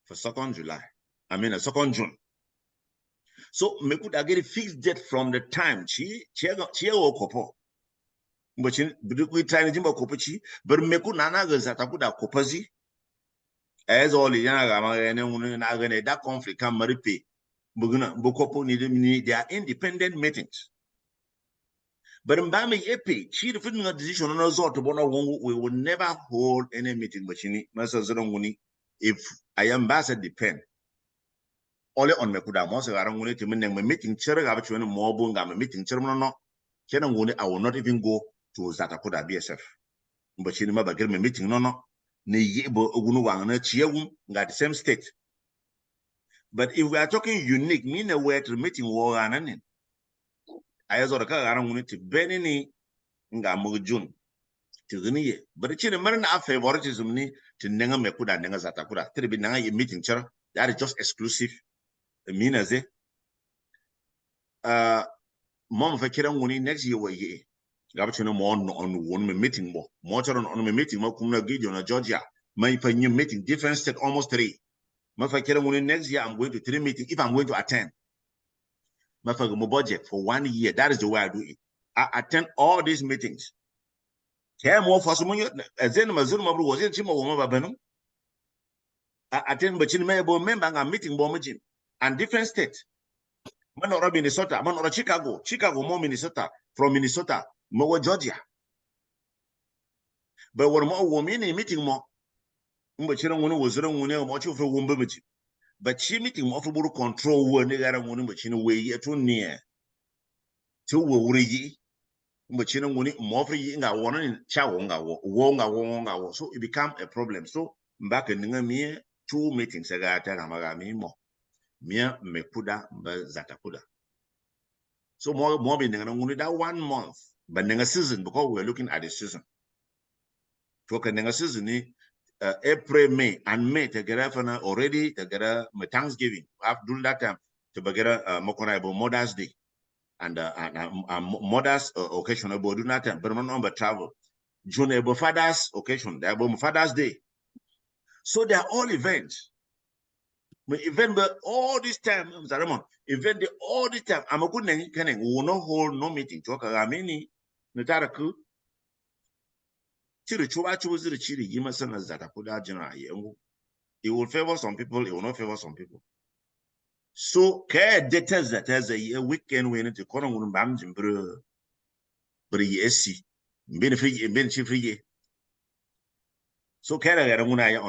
for 2nd July. I mean, 2nd June. So Mekuda get a fixed date from the time she kopo. But we try to kopochi, but Mekunana ZATACUDA kopazi. As all the that conflict can maripe. Buguna Bokopo need they are independent meetings. But Mbami Epi, she the final decision on us to Bono, we will never hold any meeting, but she Master Zeronguni, if I am Bassett depend. Only on Mekuda, most I don't want to meeting Cherry Abachuan, Mobunga, meeting Chermono, Kenanguni, I will not even go to ZATACUDA BSF. But she never get me meeting, no, Neyebo Ugunuang, Chiewum, got the same state. But if we are talking unique, mean a way to meeting war and I also want to Benini nga June to the year. But it's in a man of favoritism to Nenga Mekuda, Nenga ZATACUDA. To be Nanga meeting chair, that is just exclusive. I mean, as a mom of a Kiran next year, we Gabachino more on one meeting more on a meeting more Kumna Gideon, Georgia. My new meeting, different state, almost 3. Mafakira next year, I'm going to 3 meetings if I'm going to attend. My budget for 1 year. That is the way I do it. I attend all these meetings. Care more for someone as then Mazuma was in Chimo. I attend Bachin member and meeting Bomajin and different states. Manora Minnesota, Manora Chicago, more Minnesota, from Minnesota, more Georgia. But what more women meeting more. Mbachino was wrong much of a woman. But she meeting more for control when they got a woman, but in a way too near. To Wuri, but you know, more for you in a one in Chawonga, so it become a problem. So back in me 2 meetings, I got Magami more. Mia Mekuda, ZATACUDA. So more than that 1 month, but then a season because we're looking at the season. Talking a season, April, May, and May together already together Thanksgiving. I've done that time to begin Mokonaibo Mother's Day and Mother's occasion about do that time, but not travel. June about Father's occasion, they about Father's Day. So they are all events. Event but all this time, event all this time. I'm a good name, we will not hold no meeting. Talk about many Nataraku. It will favor some people, it will not favor some people. So, care data that has a weekend we need to call on Bam Jimbru, but yes, free. So, care